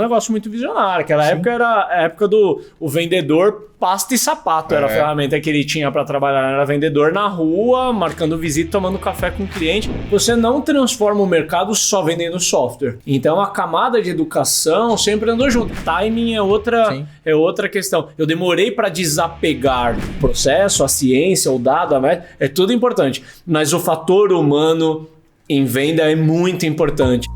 Um negócio muito visionário. Aquela época era a época do o vendedor pasta e sapato. Era a ferramenta que ele tinha para trabalhar. Era vendedor na rua, marcando visita, tomando café com o cliente. Você não transforma o mercado só vendendo software. Então a camada de educação sempre andou junto. Timing é outra questão. Eu demorei para desapegar o processo, a ciência, o dado, a média. É tudo importante. Mas o fator humano em venda é muito importante.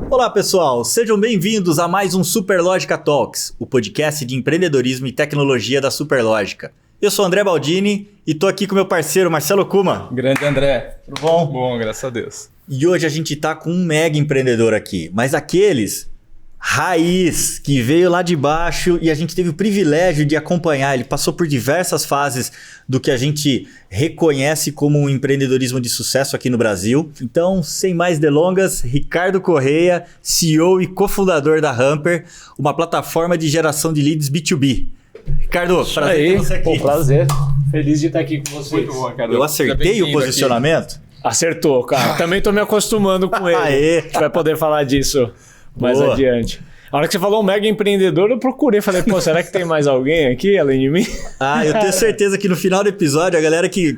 Olá pessoal, sejam bem-vindos a mais um Superlógica Talks, o podcast de empreendedorismo e tecnologia da Superlógica. Eu sou André Baldini e tô aqui com meu parceiro Marcelo Kuma. Grande André. Tudo bom? Bom, graças a Deus. E hoje a gente tá com um mega empreendedor aqui, mas aqueles raiz que veio lá de baixo e a gente teve o privilégio de acompanhar. Ele passou por diversas fases do que a gente reconhece como um empreendedorismo de sucesso aqui no Brasil. Então, sem mais delongas, Ricardo Correia, CEO e cofundador da Hamper, uma plataforma de geração de leads B2B. Ricardo, prazer ter você aqui. Pô, prazer. Feliz de estar aqui com vocês. Muito bom, Ricardo. Eu acertei o posicionamento? Aqui. Acertou, cara. Também tô me acostumando com ele. Aê. A gente vai poder falar disso mais adiante. A hora que você falou um mega empreendedor, eu procurei. Falei, pô, será que tem mais alguém aqui além de mim? Eu tenho certeza que no final do episódio, a galera que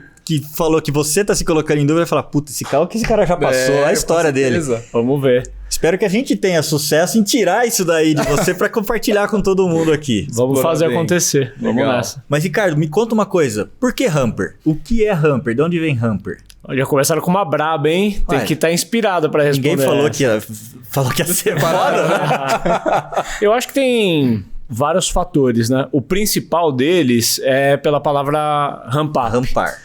falou que você tá se colocando em dúvida vai falar, puta, esse cara já passou a história dele. Vamos ver. Espero que a gente tenha sucesso em tirar isso daí de você para compartilhar com todo mundo aqui. Vamos fazer acontecer. Legal. Vamos nessa. Mas, Ricardo, me conta uma coisa. Por que Hamper? O que é Hamper? De onde vem Hamper? Já começaram com uma braba, hein? Tem que estar inspirado para responder. Ninguém falou que ia ser foda, né? Eu acho que tem vários fatores, né? O principal deles é pela palavra rampar. Rampar.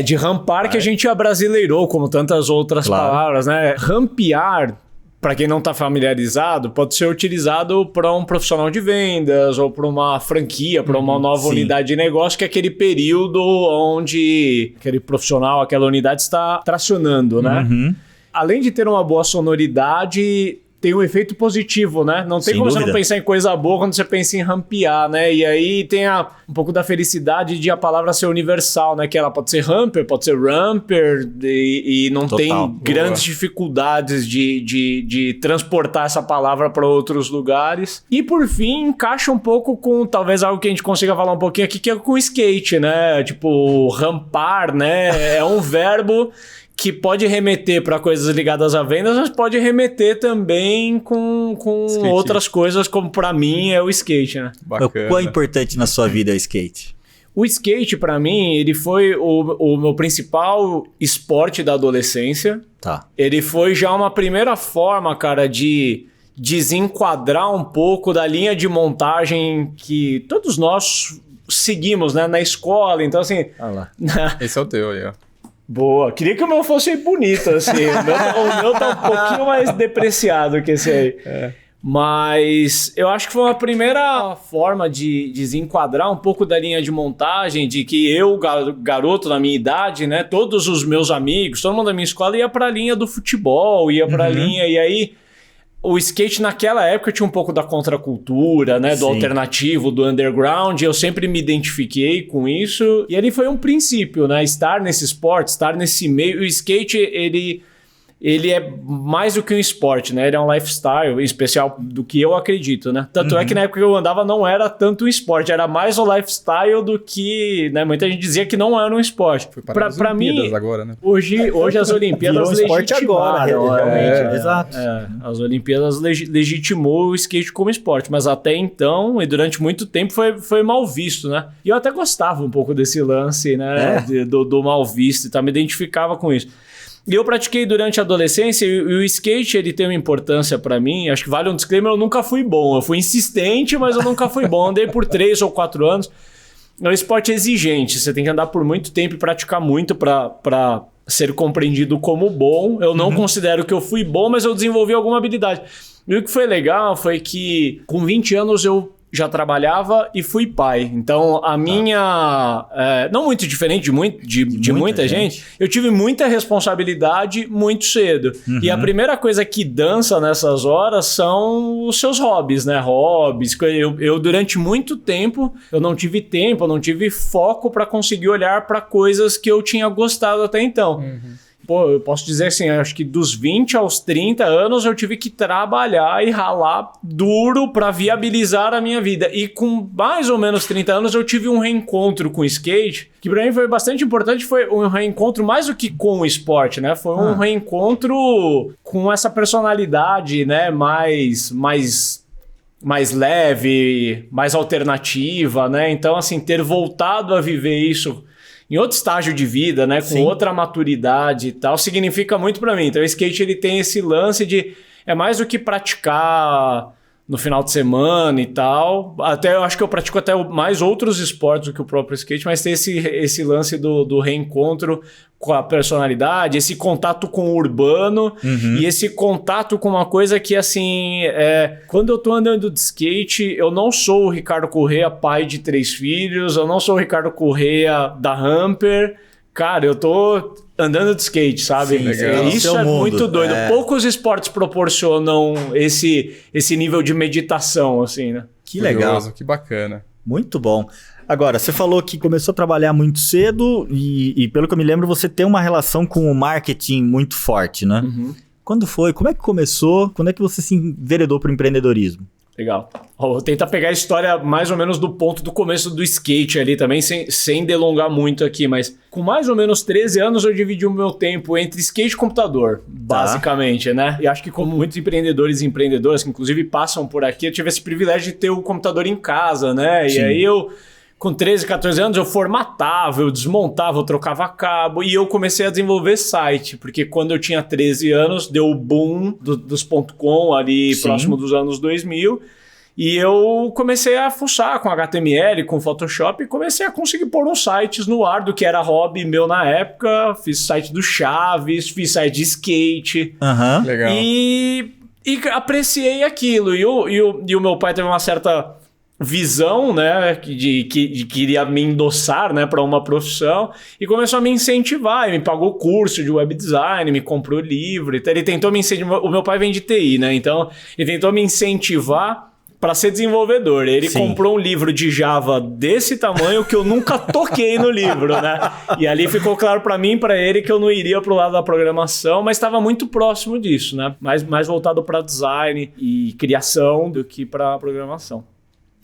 De rampar que a gente abrasileirou, como tantas outras palavras, né? Rampear, para quem não está familiarizado, pode ser utilizado para um profissional de vendas ou para uma franquia, para uma nova unidade de negócio, que é aquele período onde aquele profissional, aquela unidade está tracionando, né? Além de ter uma boa sonoridade, tem um efeito positivo, né? Não tem como você não pensar em coisa boa quando você pensa em rampear, né? E aí tem um pouco da felicidade de a palavra ser universal, né? Que ela pode ser hamper, pode ser ramper e não tem grandes dificuldades de transportar essa palavra para outros lugares. E por fim, encaixa um pouco com talvez algo que a gente consiga falar um pouquinho aqui, que é com skate, né? Tipo, rampar, né? É um verbo que pode remeter para coisas ligadas a vendas, mas pode remeter também com outras coisas, como para mim é o skate, né? Bacana. O quão importante na sua vida é o skate? O skate, para mim, ele foi o meu principal esporte da adolescência. Tá. Ele foi já uma primeira forma, cara, de desenquadrar um pouco da linha de montagem que todos nós seguimos, né, na escola. Então, assim... Esse é o teu aí, ó. Boa. Queria que o meu fosse bonito, assim. O meu tá um pouquinho mais depreciado que esse aí. Mas eu acho que foi uma primeira forma de desenquadrar um pouco da linha de montagem, de que eu, garoto na minha idade, né, todos os meus amigos, todo mundo da minha escola ia pra linha do futebol, ia pra linha, e aí o skate naquela época tinha um pouco da contracultura, né? Do alternativo, do underground. Eu sempre me identifiquei com isso. E ele foi um princípio, né? Estar nesse esporte, estar nesse meio. O skate, ele é mais do que um esporte, né? Ele é um lifestyle especial do que eu acredito, né? Tanto é que na época que eu andava não era tanto um esporte, era mais o lifestyle do que... Né? Muita gente dizia que não era um esporte. Foi para as Olimpíadas agora, né? Hoje as Olimpíadas legitimaram. Realmente. Exato. As Olimpíadas legitimou o skate como esporte, mas até então, e durante muito tempo, foi mal visto, né? E eu até gostava um pouco desse lance, né? Do mal visto, tá? Me identificava com isso. E eu pratiquei durante a adolescência e o skate ele tem uma importância pra mim. Acho que vale um disclaimer, eu nunca fui bom. Eu fui insistente, mas eu nunca fui bom. Andei por 3 ou 4 anos. É um esporte exigente. Você tem que andar por muito tempo e praticar muito pra ser compreendido como bom. Eu não considero que eu fui bom, mas eu desenvolvi alguma habilidade. E o que foi legal foi que com 20 anos eu já trabalhava e fui pai. Então, a minha... não muito diferente de muita gente, eu tive muita responsabilidade muito cedo. E a primeira coisa que dança nessas horas são os seus hobbies, né? Hobbies. Eu durante muito tempo, eu não tive foco para conseguir olhar para coisas que eu tinha gostado até então. pô, eu posso dizer assim, acho que dos 20 aos 30 anos eu tive que trabalhar e ralar duro para viabilizar a minha vida. E com mais ou menos 30 anos eu tive um reencontro com o skate, que para mim foi bastante importante, foi um reencontro mais do que com o esporte, né? Foi um reencontro com essa personalidade, né? Mais leve, mais alternativa, né? Então, assim, ter voltado a viver isso em outro estágio de vida, né? Com outra maturidade e tal, significa muito para mim. Então, o skate, ele tem esse lance de... É mais do que praticar no final de semana e tal. Até eu acho que eu pratico até mais outros esportes do que o próprio skate, mas tem esse lance do reencontro com a personalidade, esse contato com o urbano e esse contato com uma coisa que, assim, quando eu tô andando de skate, eu não sou o Ricardo Corrêa, pai de 3 filhos, eu não sou o Ricardo Corrêa da Hamper. Cara, eu tô andando de skate, sabe? Sim, isso é muito doido. Poucos esportes proporcionam esse nível de meditação, assim, né? Que legal. Que bacana. Muito bom. Agora, você falou que começou a trabalhar muito cedo e pelo que eu me lembro, você tem uma relação com o marketing muito forte, né? Quando foi? Como é que começou? Quando é que você se enveredou para o empreendedorismo? Legal. Vou tentar pegar a história mais ou menos do ponto do começo do skate ali também, sem delongar muito aqui, mas com mais ou menos 13 anos eu dividi o meu tempo entre skate e computador, basicamente, né? E acho que como muitos empreendedores e empreendedoras que inclusive passam por aqui, eu tive esse privilégio de ter o computador em casa, né? Sim. E aí eu... Com 13, 14 anos eu formatava, eu desmontava, eu trocava cabo e eu comecei a desenvolver site, porque quando eu tinha 13 anos deu o boom dos .com ali próximo dos anos 2000 e eu comecei a fuçar com HTML, com Photoshop e comecei a conseguir pôr uns sites no ar do que era hobby meu na época, fiz site do Chaves, fiz site de skate. Legal. E apreciei aquilo e o meu pai teve uma certa... visão, né, de queria me endossar, né, para uma profissão e começou a me incentivar, e me pagou curso de web design, me comprou livro, então ele tentou me incentivar, o meu pai vem de TI, né, então ele tentou me incentivar para ser desenvolvedor, ele comprou um livro de Java desse tamanho que eu nunca toquei no livro, né, e ali ficou claro para mim e para ele que eu não iria pro lado da programação, mas estava muito próximo disso, né, mais voltado para design e criação do que para programação.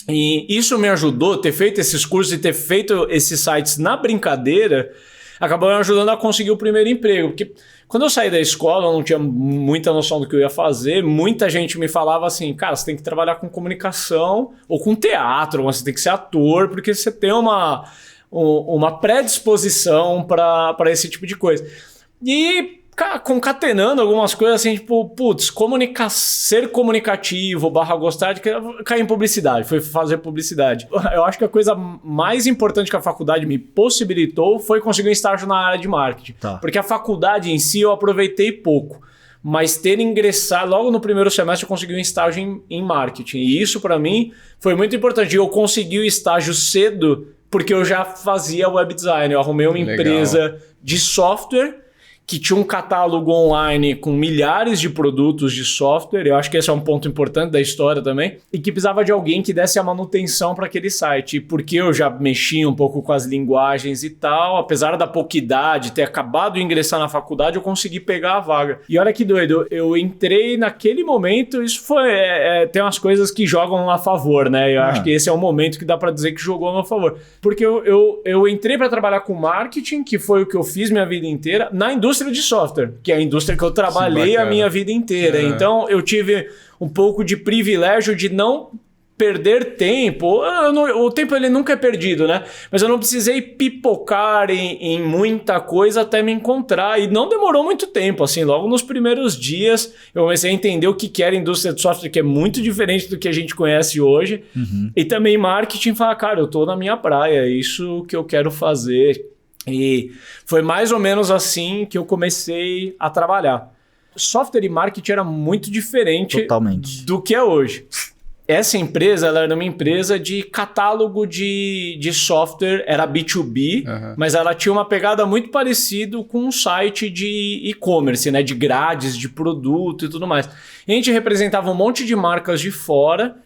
E isso me ajudou, ter feito esses cursos e ter feito esses sites na brincadeira, acabou me ajudando a conseguir o primeiro emprego. Porque quando eu saí da escola, eu não tinha muita noção do que eu ia fazer. Muita gente me falava assim, cara, você tem que trabalhar com comunicação ou com teatro, você tem que ser ator, porque você tem uma predisposição para esse tipo de coisa. E... concatenando algumas coisas assim, tipo, putz, ser comunicativo / gostar de cair em publicidade, foi fazer publicidade. Eu acho que a coisa mais importante que a faculdade me possibilitou foi conseguir um estágio na área de marketing. Porque a faculdade em si eu aproveitei pouco, mas ter ingressado, logo no primeiro semestre eu consegui um estágio em marketing. E isso para mim foi muito importante. Eu consegui o estágio cedo porque eu já fazia web design. Eu arrumei uma empresa de software que tinha um catálogo online com milhares de produtos de software, eu acho que esse é um ponto importante da história também, e que precisava de alguém que desse a manutenção para aquele site. E porque eu já mexia um pouco com as linguagens e tal, apesar da pouca idade, ter acabado de ingressar na faculdade, eu consegui pegar a vaga. E olha que doido, eu entrei naquele momento, isso foi... tem umas coisas que jogam a favor, né? Eu acho que esse é o momento que dá para dizer que jogou a meu favor. Porque eu entrei para trabalhar com marketing, que foi o que eu fiz minha vida inteira, na indústria de software, que é a indústria que eu trabalhei a minha vida inteira. Então, eu tive um pouco de privilégio de não perder tempo. O tempo ele nunca é perdido, né? Mas eu não precisei pipocar em muita coisa até me encontrar. E não demorou muito tempo, assim. Logo nos primeiros dias, eu comecei a entender o que era a indústria de software, que é muito diferente do que a gente conhece hoje. E também marketing, falar, cara, eu tô na minha praia, é isso que eu quero fazer. E foi mais ou menos assim que eu comecei a trabalhar. Software e marketing era muito diferente do que é hoje. Essa empresa ela era uma empresa de catálogo de software, era B2B, mas ela tinha uma pegada muito parecida com um site de e-commerce, né? De grades, de produto e tudo mais. A gente representava um monte de marcas de fora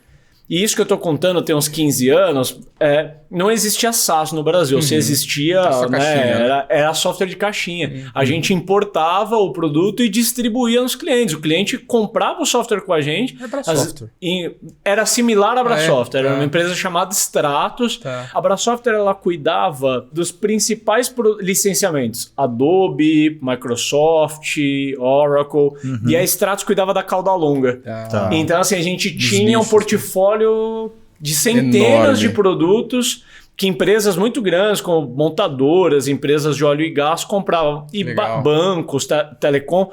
E isso que eu tô contando tem uns 15 anos, não existia SaaS no Brasil. Se existia, era software de caixinha. A gente importava o produto e distribuía nos clientes. O cliente comprava o software com a gente. Era similar à Abrasoftware. Era uma empresa chamada Stratos. A Abrasoftware, ela cuidava dos principais licenciamentos. Adobe, Microsoft, Oracle. E a Stratos cuidava da cauda longa. Então, assim, a gente tinha um portfólio de centenas de produtos que empresas muito grandes, como montadoras, empresas de óleo e gás, compravam. E bancos, telecom.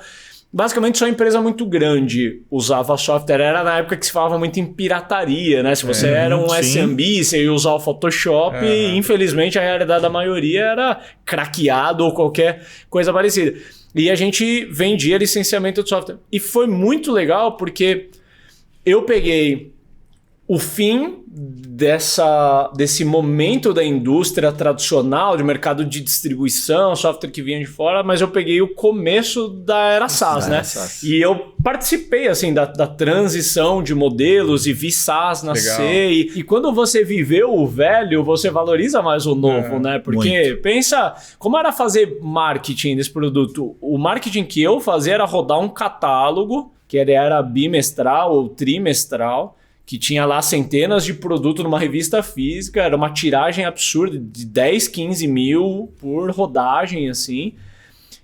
Basicamente, só empresa muito grande usava software. Era na época que se falava muito em pirataria, né? Se você era um SMB, você ia usar o Photoshop e, infelizmente, a realidade da maioria era craqueado ou qualquer coisa parecida. E a gente vendia licenciamento de software. E foi muito legal porque eu peguei o fim desse momento da indústria tradicional, de mercado de distribuição, software que vinha de fora, mas eu peguei o começo da era SaaS, né? E eu participei, assim, da transição de modelos e vi SaaS nascer. E quando você viveu o velho, você valoriza mais o novo, né? Porque pensa, como era fazer marketing desse produto? O marketing que eu fazia era rodar um catálogo, que era bimestral ou trimestral, que tinha lá centenas de produtos numa revista física, era uma tiragem absurda, de 10, 15 mil por rodagem, assim.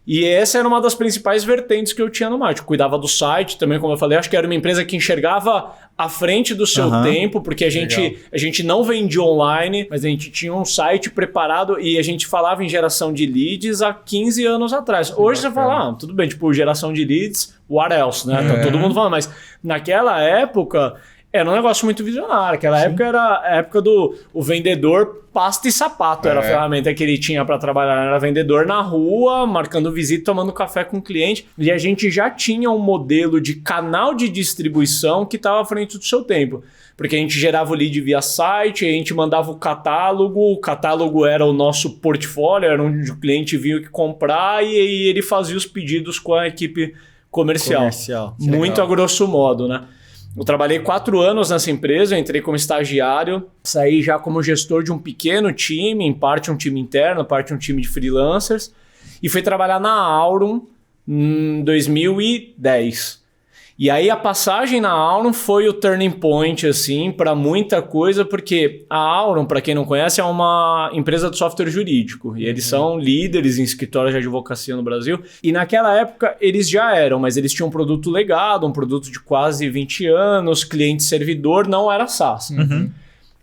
E essa era uma das principais vertentes que eu tinha no marketing. Cuidava do site também, como eu falei, acho que era uma empresa que enxergava à frente do seu tempo, porque a gente não vendia online, mas a gente tinha um site preparado e a gente falava em geração de leads há 15 anos atrás. Hoje você fala, tudo bem, tipo, geração de leads, what else, né? Tá todo mundo falando, mas naquela época era um negócio muito visionário. Aquela época era a época do vendedor pasta e sapato. Era a ferramenta que ele tinha para trabalhar. Era vendedor na rua, marcando visita, tomando café com o cliente. E a gente já tinha um modelo de canal de distribuição que estava à frente do seu tempo. Porque a gente gerava o lead via site, a gente mandava o catálogo era o nosso portfólio, era onde o cliente vinha comprar e ele fazia os pedidos com a equipe comercial. Muito a grosso modo, né? Eu trabalhei 4 anos nessa empresa, eu entrei como estagiário, saí já como gestor de um pequeno time, em parte um time interno, parte um time de freelancers, e fui trabalhar na Aurum em 2010. E aí a passagem na Aurum foi o turning point, assim, para muita coisa, porque a Aurum, para quem não conhece, é uma empresa de software jurídico. E eles são líderes em escritórios de advocacia no Brasil. E naquela época eles já eram, mas eles tinham um produto legado, um produto de quase 20 anos, cliente-servidor, não era SaaS.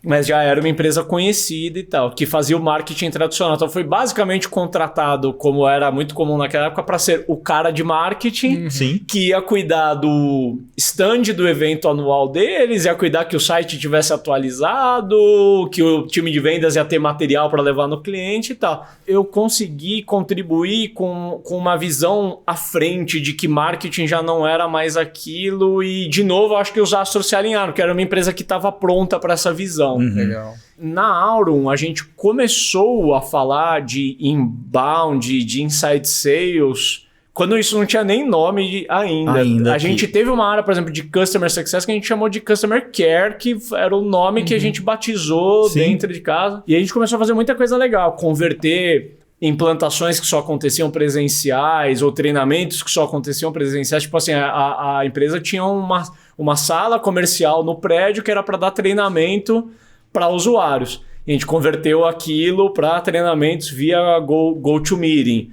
Mas já era uma empresa conhecida e tal, que fazia o marketing tradicional. Então foi basicamente contratado, como era muito comum naquela época, para ser o cara de marketing, que ia cuidar do stand do evento anual deles, ia cuidar que o site tivesse atualizado, que o time de vendas ia ter material para levar no cliente e tal. Eu consegui contribuir com uma visão à frente de que marketing já não era mais aquilo e, de novo, acho que os astros se alinharam, que era uma empresa que estava pronta para essa visão. Legal. Na Aurum, a gente começou a falar de inbound, de inside sales, quando isso não tinha nem nome ainda. A gente teve uma área, por exemplo, de Customer Success que a gente chamou de Customer Care, que era o nome que a gente batizou dentro de casa. E a gente começou a fazer muita coisa legal, converter implantações que só aconteciam presenciais ou treinamentos que só aconteciam presenciais. Tipo assim, a empresa tinha uma sala comercial no prédio que era para dar treinamento para usuários. A gente converteu aquilo para treinamentos via GoToMeeting.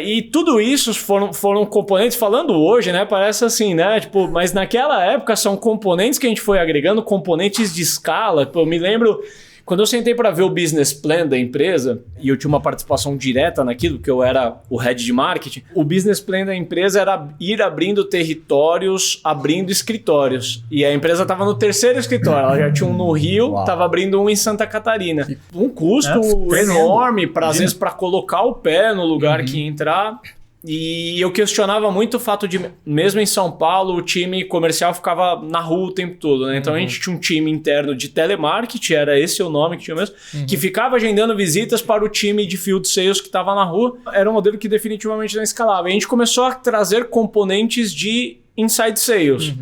E tudo isso foram componentes, falando hoje, né? Parece assim, né? Tipo, mas naquela época são componentes que a gente foi agregando, componentes de escala. Eu me lembro... Quando eu sentei para ver o business plan da empresa, e eu tinha uma participação direta naquilo, que eu era o head de marketing, o business plan da empresa era ir abrindo territórios, abrindo escritórios. E a empresa estava no 3º escritório, ela já tinha um no Rio, estava abrindo um em Santa Catarina. Um custo enorme, às vezes, para colocar o pé no lugar que ia entrar. E eu questionava muito o fato de, mesmo em São Paulo, o time comercial ficava na rua o tempo todo, né? Então a gente tinha um time interno de telemarketing, era esse o nome que tinha mesmo, que ficava agendando visitas para o time de field sales que estava na rua. Era um modelo que definitivamente não escalava. E a gente começou a trazer componentes de inside sales.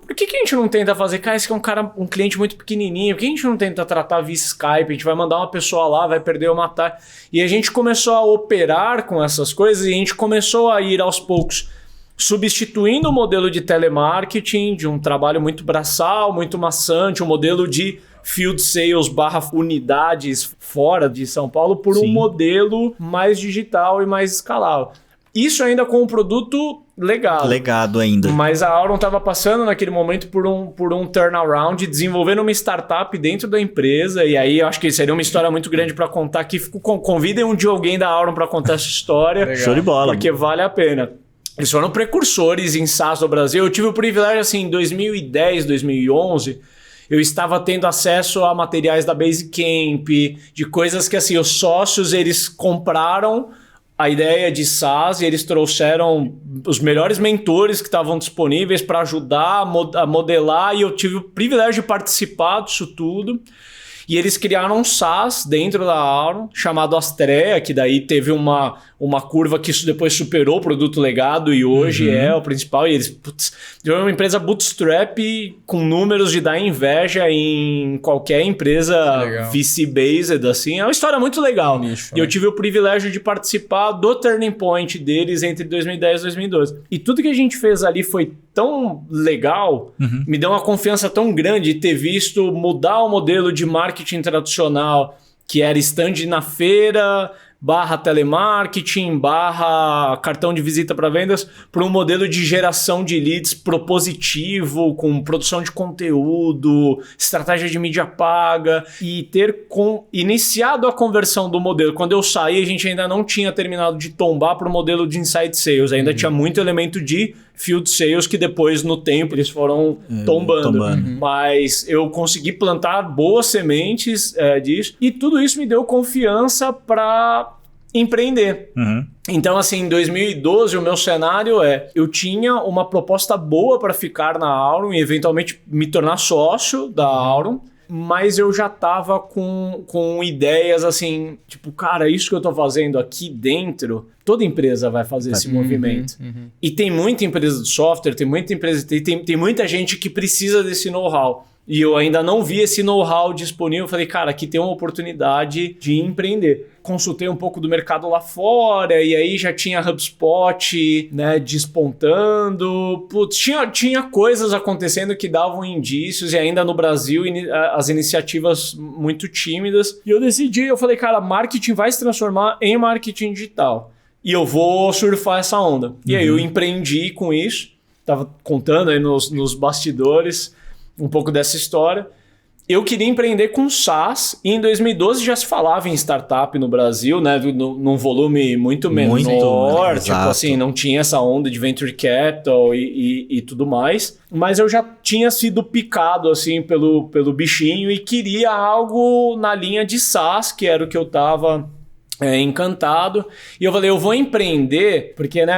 por que a gente não tenta fazer, cara, esse aqui é um cliente muito pequenininho, por que a gente não tenta tratar via Skype, a gente vai mandar uma pessoa lá, vai perder ou matar. E a gente começou a operar com essas coisas e a gente começou a ir aos poucos substituindo o modelo de telemarketing, de um trabalho muito braçal, muito maçante, um modelo de field sales / unidades fora de São Paulo, por um modelo mais digital e mais escalável. Isso ainda com um produto legado ainda. Mas a Aurum estava passando naquele momento por um turnaround, desenvolvendo uma startup dentro da empresa. E aí eu acho que seria uma história muito grande para contar aqui. Convidem um dia alguém da Aurum para contar essa história. Show de bola. Porque vale a pena. Eles foram precursores em SaaS do Brasil. Eu tive o privilégio, assim, em 2010, 2011... eu estava tendo acesso a materiais da Basecamp, de coisas que assim, os sócios eles compraram a ideia de SaaS e eles trouxeram os melhores mentores que estavam disponíveis para ajudar a modelar, e eu tive o privilégio de participar disso tudo. E eles criaram um SaaS dentro da Aurum, chamado Astrea, que daí teve uma curva que depois superou o produto legado e hoje é o principal. E eles, tiveram uma empresa bootstrap com números de dar inveja em qualquer empresa VC-based, assim. É uma história muito legal. Nicho, e eu tive o privilégio de participar do turning point deles entre 2010 e 2012. E tudo que a gente fez ali foi tão legal, me deu uma confiança tão grande de ter visto mudar o modelo de marketing tradicional, que era stand na feira, / telemarketing, / cartão de visita para vendas, para um modelo de geração de leads propositivo, com produção de conteúdo, estratégia de mídia paga, e ter iniciado a conversão do modelo. Quando eu saí, a gente ainda não tinha terminado de tombar para o modelo de inside sales, ainda tinha muito elemento de field sales que depois, no tempo, eles foram tombando. Mas eu consegui plantar boas sementes disso, e tudo isso me deu confiança para empreender. Então, assim, em 2012, o meu cenário eu tinha uma proposta boa para ficar na Aurum e eventualmente me tornar sócio da Aurum, mas eu já tava com ideias assim, tipo, cara, isso que eu tô fazendo aqui dentro, toda empresa vai fazer esse movimento. E tem muita empresa de software, tem muita empresa, tem muita gente que precisa desse know-how. E eu ainda não vi esse know-how disponível. Eu falei, cara, aqui tem uma oportunidade de empreender. Consultei um pouco do mercado lá fora, e aí já tinha HubSpot, né, despontando. Putz, tinha coisas acontecendo que davam indícios, e ainda no Brasil as iniciativas muito tímidas. E eu falei, cara, marketing vai se transformar em marketing digital. E eu vou surfar essa onda. E aí eu empreendi com isso. Tava contando aí nos bastidores um pouco dessa história. Eu queria empreender com SaaS, e em 2012 já se falava em startup no Brasil, né, num volume muito menor, tipo assim, não tinha essa onda de venture capital e tudo mais, mas eu já tinha sido picado assim pelo bichinho e queria algo na linha de SaaS, que era o que eu tava encantado. E eu falei, eu vou empreender, porque, né,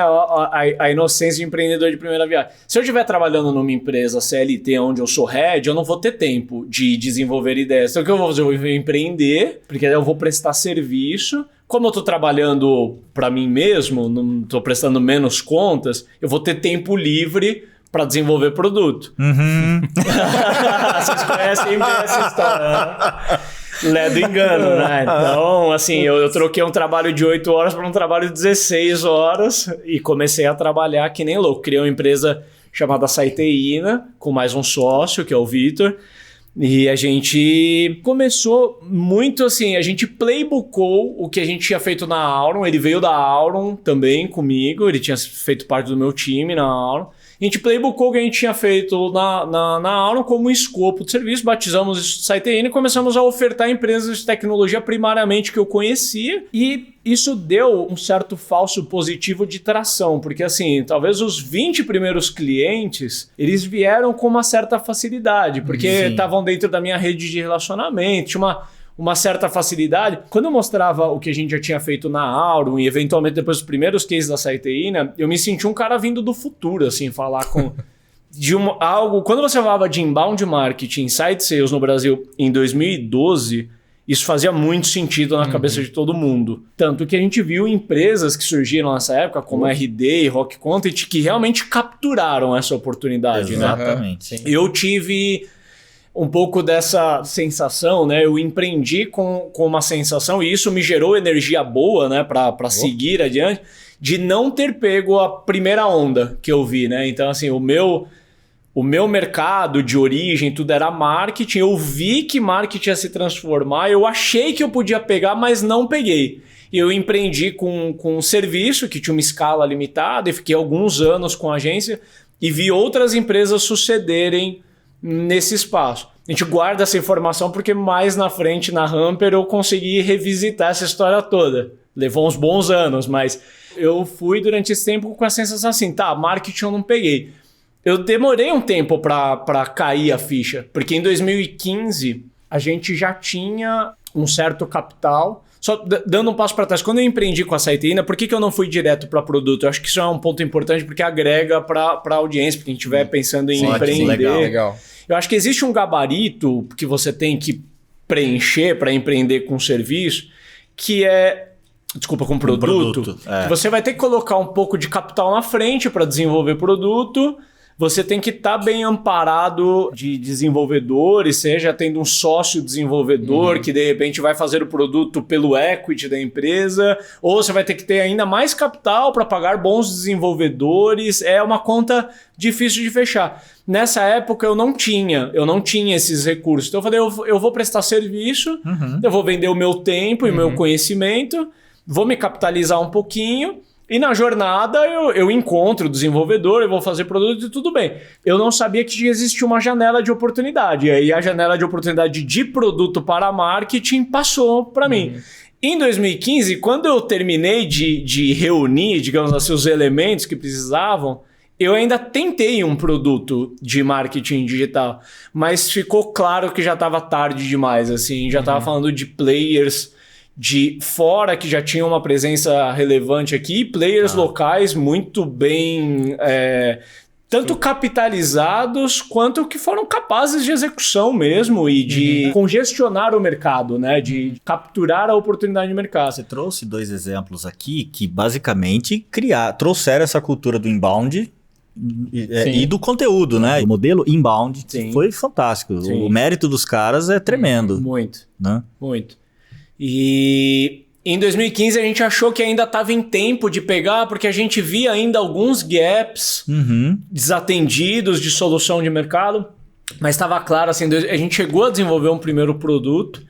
a inocência de empreendedor de primeira viagem. Se eu estiver trabalhando numa empresa CLT onde eu sou head, eu não vou ter tempo de desenvolver ideias. Então o que eu vou fazer? Eu vou empreender, porque eu vou prestar serviço. Como eu estou trabalhando para mim mesmo, não estou prestando menos contas, eu vou ter tempo livre para desenvolver produto. Vocês conhecem essa história, né? Do engano, né? Então, assim, eu troquei um trabalho de 8 horas para um trabalho de 16 horas e comecei a trabalhar que nem louco. Criei uma empresa chamada Saiteína, com mais um sócio, que é o Vitor. E a gente começou muito assim, a gente playbookou o que a gente tinha feito na Aurum. Ele veio da Aurum também comigo, ele tinha feito parte do meu time na Aurum. A gente playbookou o que a gente tinha feito na Aurum como escopo de serviço, batizamos isso de Saiteína e começamos a ofertar empresas de tecnologia primariamente que eu conhecia, e isso deu um certo falso positivo de tração, porque assim, talvez os 20 primeiros clientes, eles vieram com uma certa facilidade, porque estavam dentro da minha rede de relacionamento, tinha uma certa facilidade. Quando eu mostrava o que a gente já tinha feito na Aurum e eventualmente depois dos primeiros cases da Saiteína, eu me senti um cara vindo do futuro, assim, falar com algo. Quando você falava de inbound marketing, inside sales no Brasil em 2012, Isso fazia muito sentido na cabeça de todo mundo. Tanto que a gente viu empresas que surgiram nessa época, como a RD e Rock Content, que realmente capturaram essa oportunidade. Exatamente. Né? Eu tive um pouco dessa sensação, né? Eu empreendi com uma sensação, e isso me gerou energia boa, né? Para seguir adiante, de não ter pego a primeira onda que eu vi, né? Então, assim, o meu mercado de origem, tudo era marketing. Eu vi que marketing ia se transformar. Eu achei que eu podia pegar, mas não peguei. Eu empreendi com um serviço que tinha uma escala limitada e fiquei alguns anos com a agência e vi outras empresas sucederem nesse espaço. A gente guarda essa informação porque mais na frente, na Humper, eu consegui revisitar essa história toda. Levou uns bons anos, mas eu fui durante esse tempo com a sensação assim, tá, marketing eu não peguei. Eu demorei um tempo para cair a ficha, porque em 2015 a gente já tinha um certo capital. Só dando um passo para trás, quando eu empreendi com a Siteina, por que eu não fui direto para produto? Eu acho que isso é um ponto importante porque agrega para a audiência, porque a gente estiver pensando em empreender. Legal. Eu acho que existe um gabarito que você tem que preencher para empreender com serviço, que é... Desculpa, com produto. Que você vai ter que colocar um pouco de capital na frente para desenvolver produto. Você tem que estar bem amparado de desenvolvedores, seja tendo um sócio desenvolvedor que de repente vai fazer o produto pelo equity da empresa, ou você vai ter que ter ainda mais capital para pagar bons desenvolvedores. É uma conta difícil de fechar. Nessa época eu não tinha esses recursos. Então eu falei, eu vou prestar serviço, eu vou vender o meu tempo e o meu conhecimento, vou me capitalizar um pouquinho. E na jornada eu encontro o desenvolvedor, eu vou fazer produto e tudo bem. Eu não sabia que existia uma janela de oportunidade. E aí a janela de oportunidade de produto para marketing passou para mim. Em 2015, quando eu terminei de reunir, digamos assim, os elementos que precisavam, eu ainda tentei um produto de marketing digital. Mas ficou claro que já estava tarde demais. Assim, já estava falando de players de fora que já tinham uma presença relevante aqui, players locais muito bem tanto capitalizados quanto que foram capazes de execução mesmo e de congestionar o mercado, né? De capturar a oportunidade de mercado. Você trouxe 2 exemplos aqui que basicamente trouxeram essa cultura do inbound e do conteúdo, né? O modelo inbound foi fantástico. Sim. O mérito dos caras é tremendo. Muito, né? Muito. E em 2015 a gente achou que ainda estava em tempo de pegar, porque a gente via ainda alguns gaps desatendidos de solução de mercado, mas estava claro, assim, a gente chegou a desenvolver um primeiro produto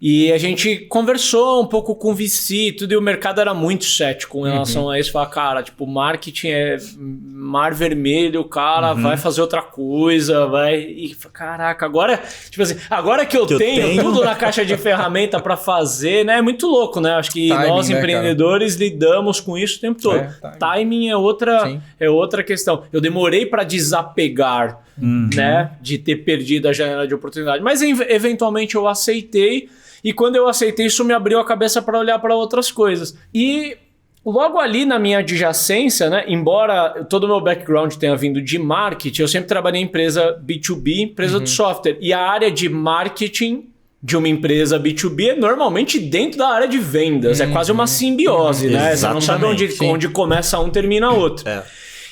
e a gente conversou um pouco com o VC e tudo, e o mercado era muito cético em relação a isso. Falar, cara, tipo, marketing é mar vermelho, o cara vai fazer outra coisa, vai... E, caraca, agora... Tipo assim, agora que eu tenho tudo na caixa de ferramenta para fazer, né? É muito louco, né? Acho que timing, nós, empreendedores, lidamos com isso o tempo todo. Timing é outra questão. Eu demorei para desapegar, né? De ter perdido a janela de oportunidade. Mas, eventualmente, eu aceitei. E quando eu aceitei, isso me abriu a cabeça para olhar para outras coisas. E logo ali na minha adjacência, né, embora todo o meu background tenha vindo de marketing, eu sempre trabalhei em empresa B2B, empresa de software. E a área de marketing de uma empresa B2B é normalmente dentro da área de vendas. É quase uma simbiose, né? Você não sabe onde começa um, termina outro.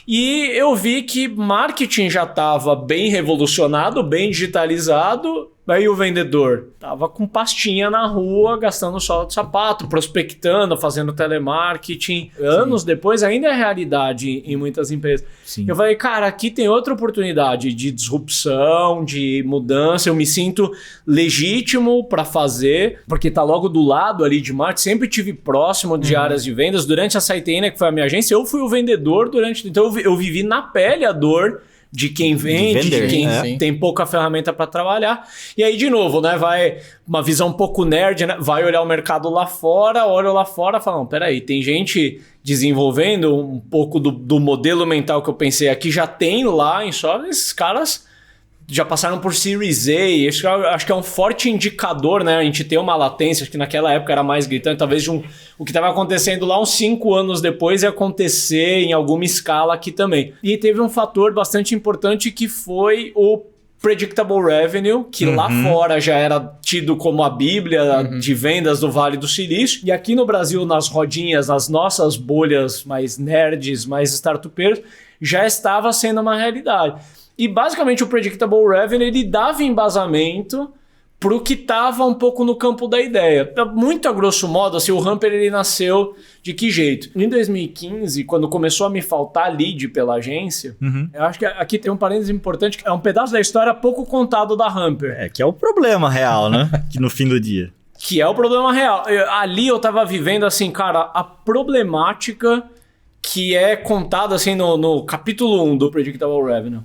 E eu vi que marketing já estava bem revolucionado, bem digitalizado. Aí o vendedor tava com pastinha na rua, gastando sola de sapato, prospectando, fazendo telemarketing. Anos depois ainda é realidade em muitas empresas. Eu falei, cara, aqui tem outra oportunidade de disrupção, de mudança. Eu me sinto legítimo para fazer, porque tá logo do lado ali de marketing. Sempre tive próximo de áreas de vendas. Durante a Siteina, que foi a minha agência, eu fui o vendedor durante... Então eu vivi na pele a dor de quem vende, de quem tem pouca ferramenta para trabalhar. E aí, de novo, né, vai uma visão um pouco nerd, né? Vai olhar o mercado lá fora, olha lá fora e fala, não, peraí, tem gente desenvolvendo um pouco do modelo mental que eu pensei aqui, já tem lá em software, esses caras já passaram por Series A, acho que é um forte indicador, né? A gente tem uma latência, acho que naquela época era mais gritante, talvez o que estava acontecendo lá uns 5 anos depois ia acontecer em alguma escala aqui também. E teve um fator bastante importante que foi o Predictable Revenue, que lá fora já era tido como a bíblia de vendas do Vale do Silício. E aqui no Brasil, nas rodinhas, nas nossas bolhas mais nerds, mais startupeiros, já estava sendo uma realidade. E basicamente o Predictable Revenue, ele dava embasamento para o que estava um pouco no campo da ideia. Muito a grosso modo, assim, o Hamper ele nasceu de que jeito? Em 2015, quando começou a me faltar lead pela agência, eu acho que aqui tem um parênteses importante, que é um pedaço da história pouco contado da Hamper. Que é o problema real, né? Que no fim do dia. Que é o problema real. Ali eu tava vivendo, assim, cara, a problemática que é contada, assim, no capítulo 1 do Predictable Revenue.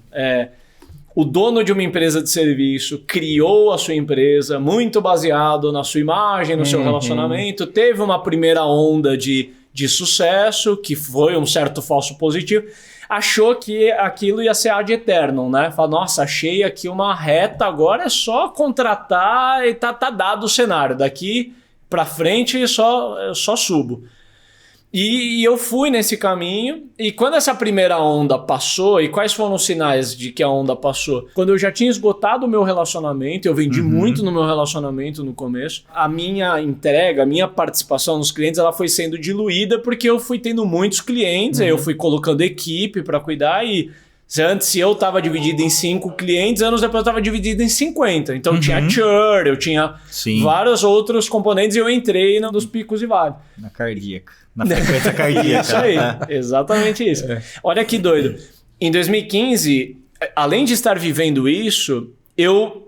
O dono de uma empresa de serviço criou a sua empresa muito baseado na sua imagem, no seu relacionamento, teve uma primeira onda de sucesso, que foi um certo falso positivo, achou que aquilo ia ser ad eternum, né? Fala, nossa, achei aqui uma reta, agora é só contratar e tá dado o cenário, daqui pra frente só subo. E eu fui nesse caminho, e quando essa primeira onda passou, e quais foram os sinais de que a onda passou? Quando eu já tinha esgotado o meu relacionamento, eu vendi muito no meu relacionamento no começo, a minha entrega, a minha participação nos clientes, ela foi sendo diluída porque eu fui tendo muitos clientes, aí eu fui colocando equipe para cuidar, e antes, se eu estava dividido em 5 clientes, anos depois eu estava dividido em 50. Então tinha churn, eu tinha vários outros componentes, e eu entrei nos picos e vales. Na cardíaca. Na frequência cardíaca. Isso aí, exatamente isso. Olha que doido. Em 2015, além de estar vivendo isso, eu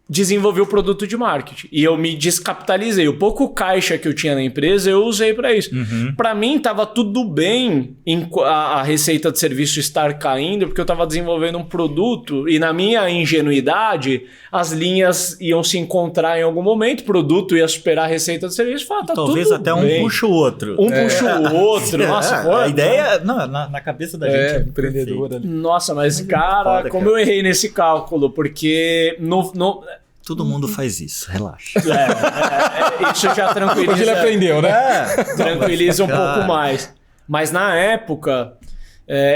desenvolvi o produto de marketing. E eu me descapitalizei. O pouco caixa que eu tinha na empresa, eu usei para isso. Para mim, estava tudo bem a receita de serviço estar caindo, porque eu estava desenvolvendo um produto e na minha ingenuidade, as linhas iam se encontrar em algum momento, o produto ia superar a receita de serviço. Tá talvez tudo até bem. Um puxa o outro. Puxa o outro. Nossa, a ideia, não, na cabeça da gente empreendedora. Nossa, mas cara, como eu errei nesse cálculo, porque todo mundo faz isso, relaxa. Isso já tranquiliza. Hoje ele aprendeu, né? Tranquiliza um pouco mais. Mas na época,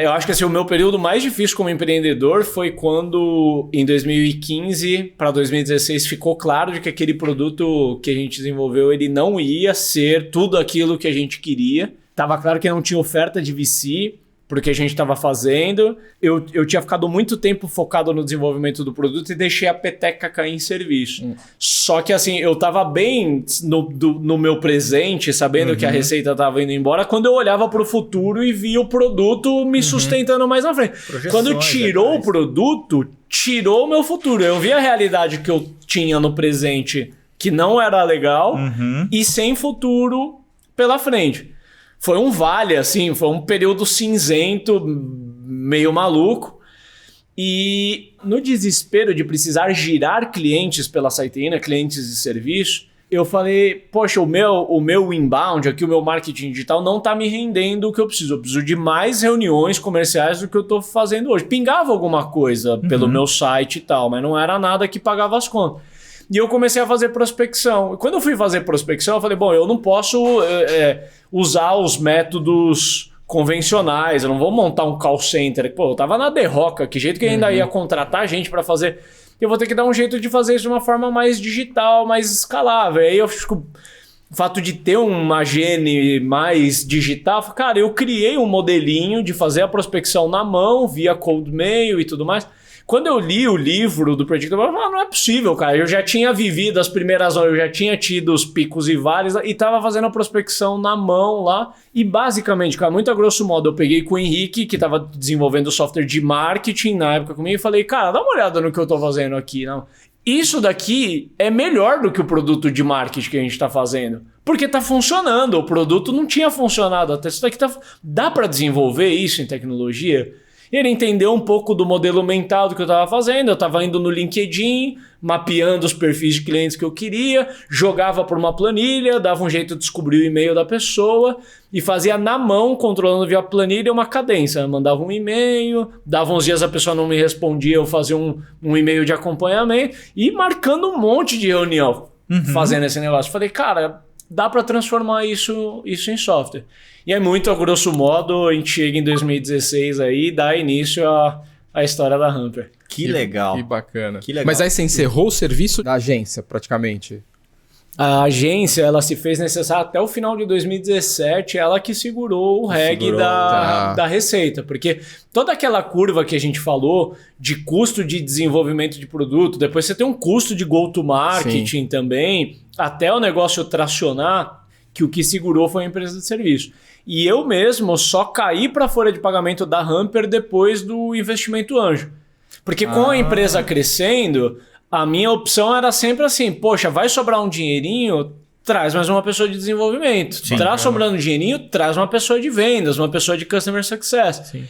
eu acho que assim, o meu período mais difícil como empreendedor foi quando, em 2015 para 2016, ficou claro de que aquele produto que a gente desenvolveu, ele não ia ser tudo aquilo que a gente queria. Tava claro que não tinha oferta de VC, porque a gente estava fazendo. Eu tinha ficado muito tempo focado no desenvolvimento do produto e deixei a peteca cair em serviço. Só que assim, eu estava bem no meu presente, sabendo que a receita estava indo embora, quando eu olhava para o futuro e via o produto me sustentando mais na frente. Quando tirou o produto, tirou o meu futuro. Eu vi a realidade que eu tinha no presente, que não era legal, e sem futuro pela frente. Foi um vale, assim, foi um período cinzento, meio maluco. E no desespero de precisar girar clientes pela SiteIna, clientes de serviço, eu falei, poxa, o meu inbound, aqui o meu marketing digital não tá me rendendo o que eu preciso. Eu preciso de mais reuniões comerciais do que eu tô fazendo hoje. Pingava alguma coisa pelo meu site e tal, mas não era nada que pagava as contas. E eu comecei a fazer prospecção. E quando eu fui fazer prospecção, eu falei, bom, eu não posso usar os métodos convencionais, eu não vou montar um call center. Pô, eu tava na derroca, que jeito que eu ainda ia contratar gente para fazer? Eu vou ter que dar um jeito de fazer isso de uma forma mais digital, mais escalável. Aí eu fico... O fato de ter uma gene mais digital, cara, eu criei um modelinho de fazer a prospecção na mão, via cold mail e tudo mais. Quando eu li o livro do Predictable, eu falei, não é possível, cara. Eu já tinha vivido as primeiras horas, eu já tinha tido os picos e vales e tava fazendo a prospecção na mão lá. E basicamente, cara, muito a grosso modo, eu peguei com o Henrique, que tava desenvolvendo software de marketing na época comigo, e falei, cara, dá uma olhada no que eu tô fazendo aqui. Não. Isso daqui é melhor do que o produto de marketing que a gente tá fazendo. Porque tá funcionando. O produto não tinha funcionado até. Isso daqui dá para desenvolver isso em tecnologia? E ele entendeu um pouco do modelo mental do que eu estava fazendo. Eu estava indo no LinkedIn, mapeando os perfis de clientes que eu queria, jogava por uma planilha, dava um jeito de descobrir o e-mail da pessoa e fazia na mão, controlando via planilha, uma cadência. Eu mandava um e-mail, dava uns dias a pessoa não me respondia, eu fazia um e-mail de acompanhamento e marcando um monte de reunião fazendo esse negócio. Falei, cara, dá para transformar isso em software. E é muito a grosso modo, a gente chega em 2016 aí, dá início a história da Hamper. Que legal. Que bacana. Que legal. Mas aí você encerrou o serviço da agência, praticamente. A agência, ela se fez necessária até o final de 2017, ela que segurou o REG da receita, porque toda aquela curva que a gente falou de custo de desenvolvimento de produto, depois você tem um custo de go-to-marketing também, até o negócio tracionar, que o que segurou foi a empresa de serviço. E eu mesmo só caí para a folha de pagamento da Hamper depois do investimento anjo. Porque com a empresa crescendo, a minha opção era sempre assim, poxa, vai sobrar um dinheirinho, traz mais uma pessoa de desenvolvimento. Sim. Sobrando um dinheirinho, traz uma pessoa de vendas, uma pessoa de customer success. Sim.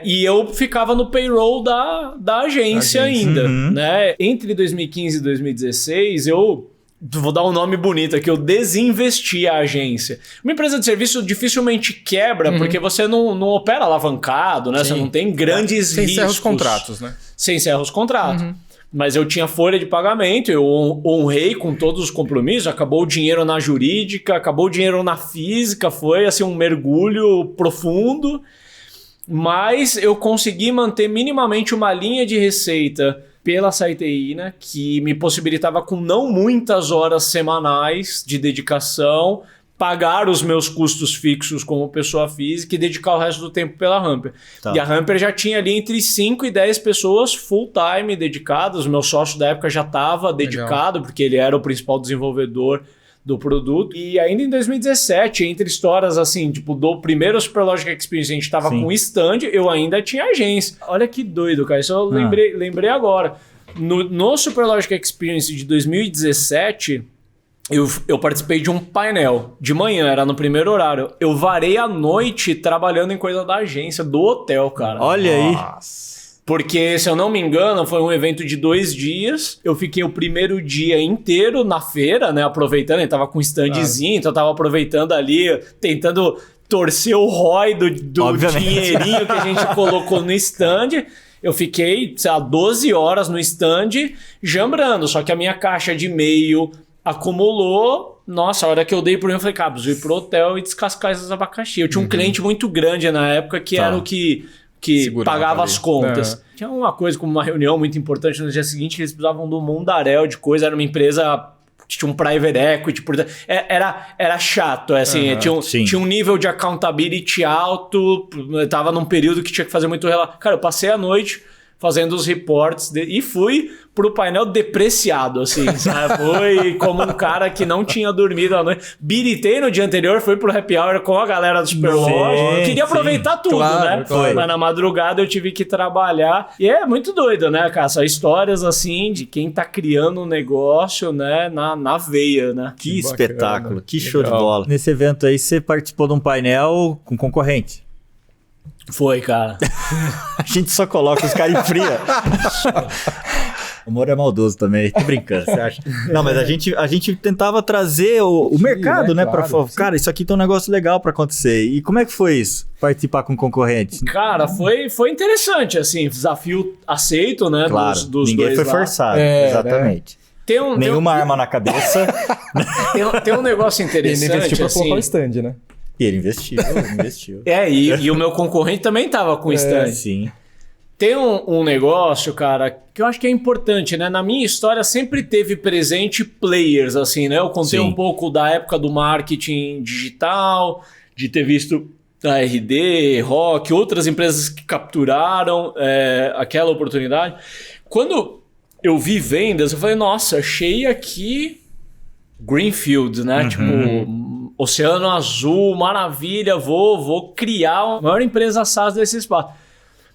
E eu ficava no payroll da agência ainda. Né? Entre 2015 e 2016, eu... Vou dar um nome bonito aqui, eu desinvesti a agência. Uma empresa de serviço dificilmente quebra, porque você não opera alavancado, né? Você não tem grandes riscos. Você encerra os contratos, né? Você encerra os contratos. Mas eu tinha folha de pagamento, eu honrei com todos os compromissos, acabou o dinheiro na jurídica, acabou o dinheiro na física, foi assim um mergulho profundo, mas eu consegui manter minimamente uma linha de receita pela Saiteína, que me possibilitava com não muitas horas semanais de dedicação, pagar os meus custos fixos como pessoa física e dedicar o resto do tempo pela Hamper. Tá. E a Hamper já tinha ali entre 5 e 10 pessoas full-time dedicadas. O meu sócio da época já estava dedicado, porque ele era o principal desenvolvedor do produto. E ainda em 2017, entre histórias assim, tipo, do primeiro Superlogic Experience, a gente estava com stand, eu ainda tinha agência. Olha que doido, cara. Isso eu lembrei agora. No Superlogic Experience de 2017... Eu participei de um painel de manhã, era no primeiro horário. Eu varei a noite trabalhando em coisa da agência, do hotel, cara. Olha aí. Porque, se eu não me engano, foi um evento de 2 dias. Eu fiquei o primeiro dia inteiro na feira, né? Aproveitando, ele tava com um standzinho, então eu tava aproveitando ali, tentando torcer o ROI do dinheirinho que a gente colocou no stand. Eu fiquei, sei lá, 12 horas no stand jambrando, só que a minha caixa de e-mail acumulou. Nossa, a hora que eu dei por mim, eu falei, cara, preciso ir pro hotel e descascar esses abacaxi. Eu tinha um cliente muito grande na época que era o que pagava as contas. Tinha uma coisa como uma reunião muito importante no dia seguinte, que eles precisavam do mundaréu de coisa, era uma empresa que tinha um private equity, era chato, assim, tinha um nível de accountability alto, tava num período que tinha que fazer muito relato. Cara, eu passei a noite fazendo os reports e fui pro painel depreciado, assim, sabe? Foi como um cara que não tinha dormido a noite. Biritei no dia anterior, fui pro happy hour com a galera do Superlogic. Queria aproveitar tudo, né? Claro. Mas na madrugada eu tive que trabalhar. E é muito doido, né, cara? São histórias, assim, de quem tá criando um negócio, né, na veia, né? Que espetáculo, bacana. Que show de bola. Nesse evento aí, você participou de um painel com concorrente? Foi, cara. A gente só coloca os caras em fria. O humor é maldoso também, tô brincando, você acha? Não, mas a gente tentava trazer o mercado, né? Claro, cara, isso aqui tem um negócio legal pra acontecer. E como é que foi isso? Participar com concorrentes? Cara, foi interessante, assim, desafio aceito, né? Claro, dos ninguém dois foi forçado, exatamente. Né? Nenhuma arma na cabeça. Tem um negócio interessante, ele investiu pra assim, colocar o stand, né? E ele investiu. E o meu concorrente também tava com stand. Sim. Tem um negócio, cara, que eu acho que é importante, né? Na minha história sempre teve presente players, assim, né? Eu contei um pouco da época do marketing digital, de ter visto a RD, Rock, outras empresas que capturaram aquela oportunidade. Quando eu vi vendas, eu falei, nossa, achei aqui Greenfield, né? Tipo, Oceano Azul, maravilha, vou criar a maior empresa SaaS desse espaço.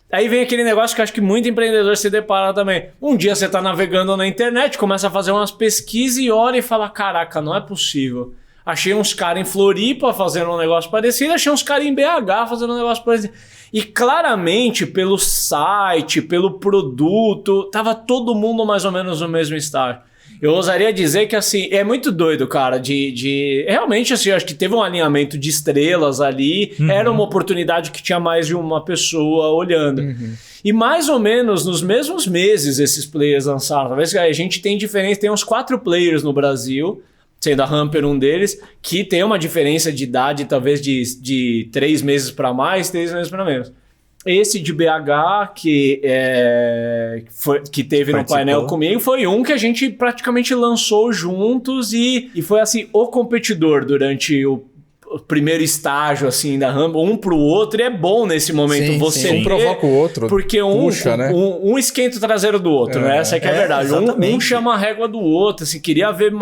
Aí vem aquele negócio que eu acho que muito empreendedor se depara também. Um dia você tá navegando na internet, começa a fazer umas pesquisas e olha e fala, caraca, não é possível. Achei uns caras em Floripa fazendo um negócio parecido, achei uns caras em BH fazendo um negócio parecido. E claramente, pelo site, pelo produto, tava todo mundo mais ou menos no mesmo estágio. Eu ousaria dizer que, assim, é muito doido, cara, realmente, assim, eu acho que teve um alinhamento de estrelas ali, era uma oportunidade que tinha mais de uma pessoa olhando. E mais ou menos nos mesmos meses esses players lançaram. Talvez a gente tem diferença, tem uns 4 players no Brasil, sendo a Hamper um deles, que tem uma diferença de idade, talvez de 3 meses para mais, 3 meses para menos. Esse de BH, que teve no painel comigo, foi um que a gente praticamente lançou juntos e foi assim, o competidor durante o primeiro estágio assim da Humble, um pro outro, e é bom nesse momento você um provoca o outro, porque né? um esquenta o traseiro do outro, né? Essa que é a verdade. Um chama a régua do outro, assim, queria ver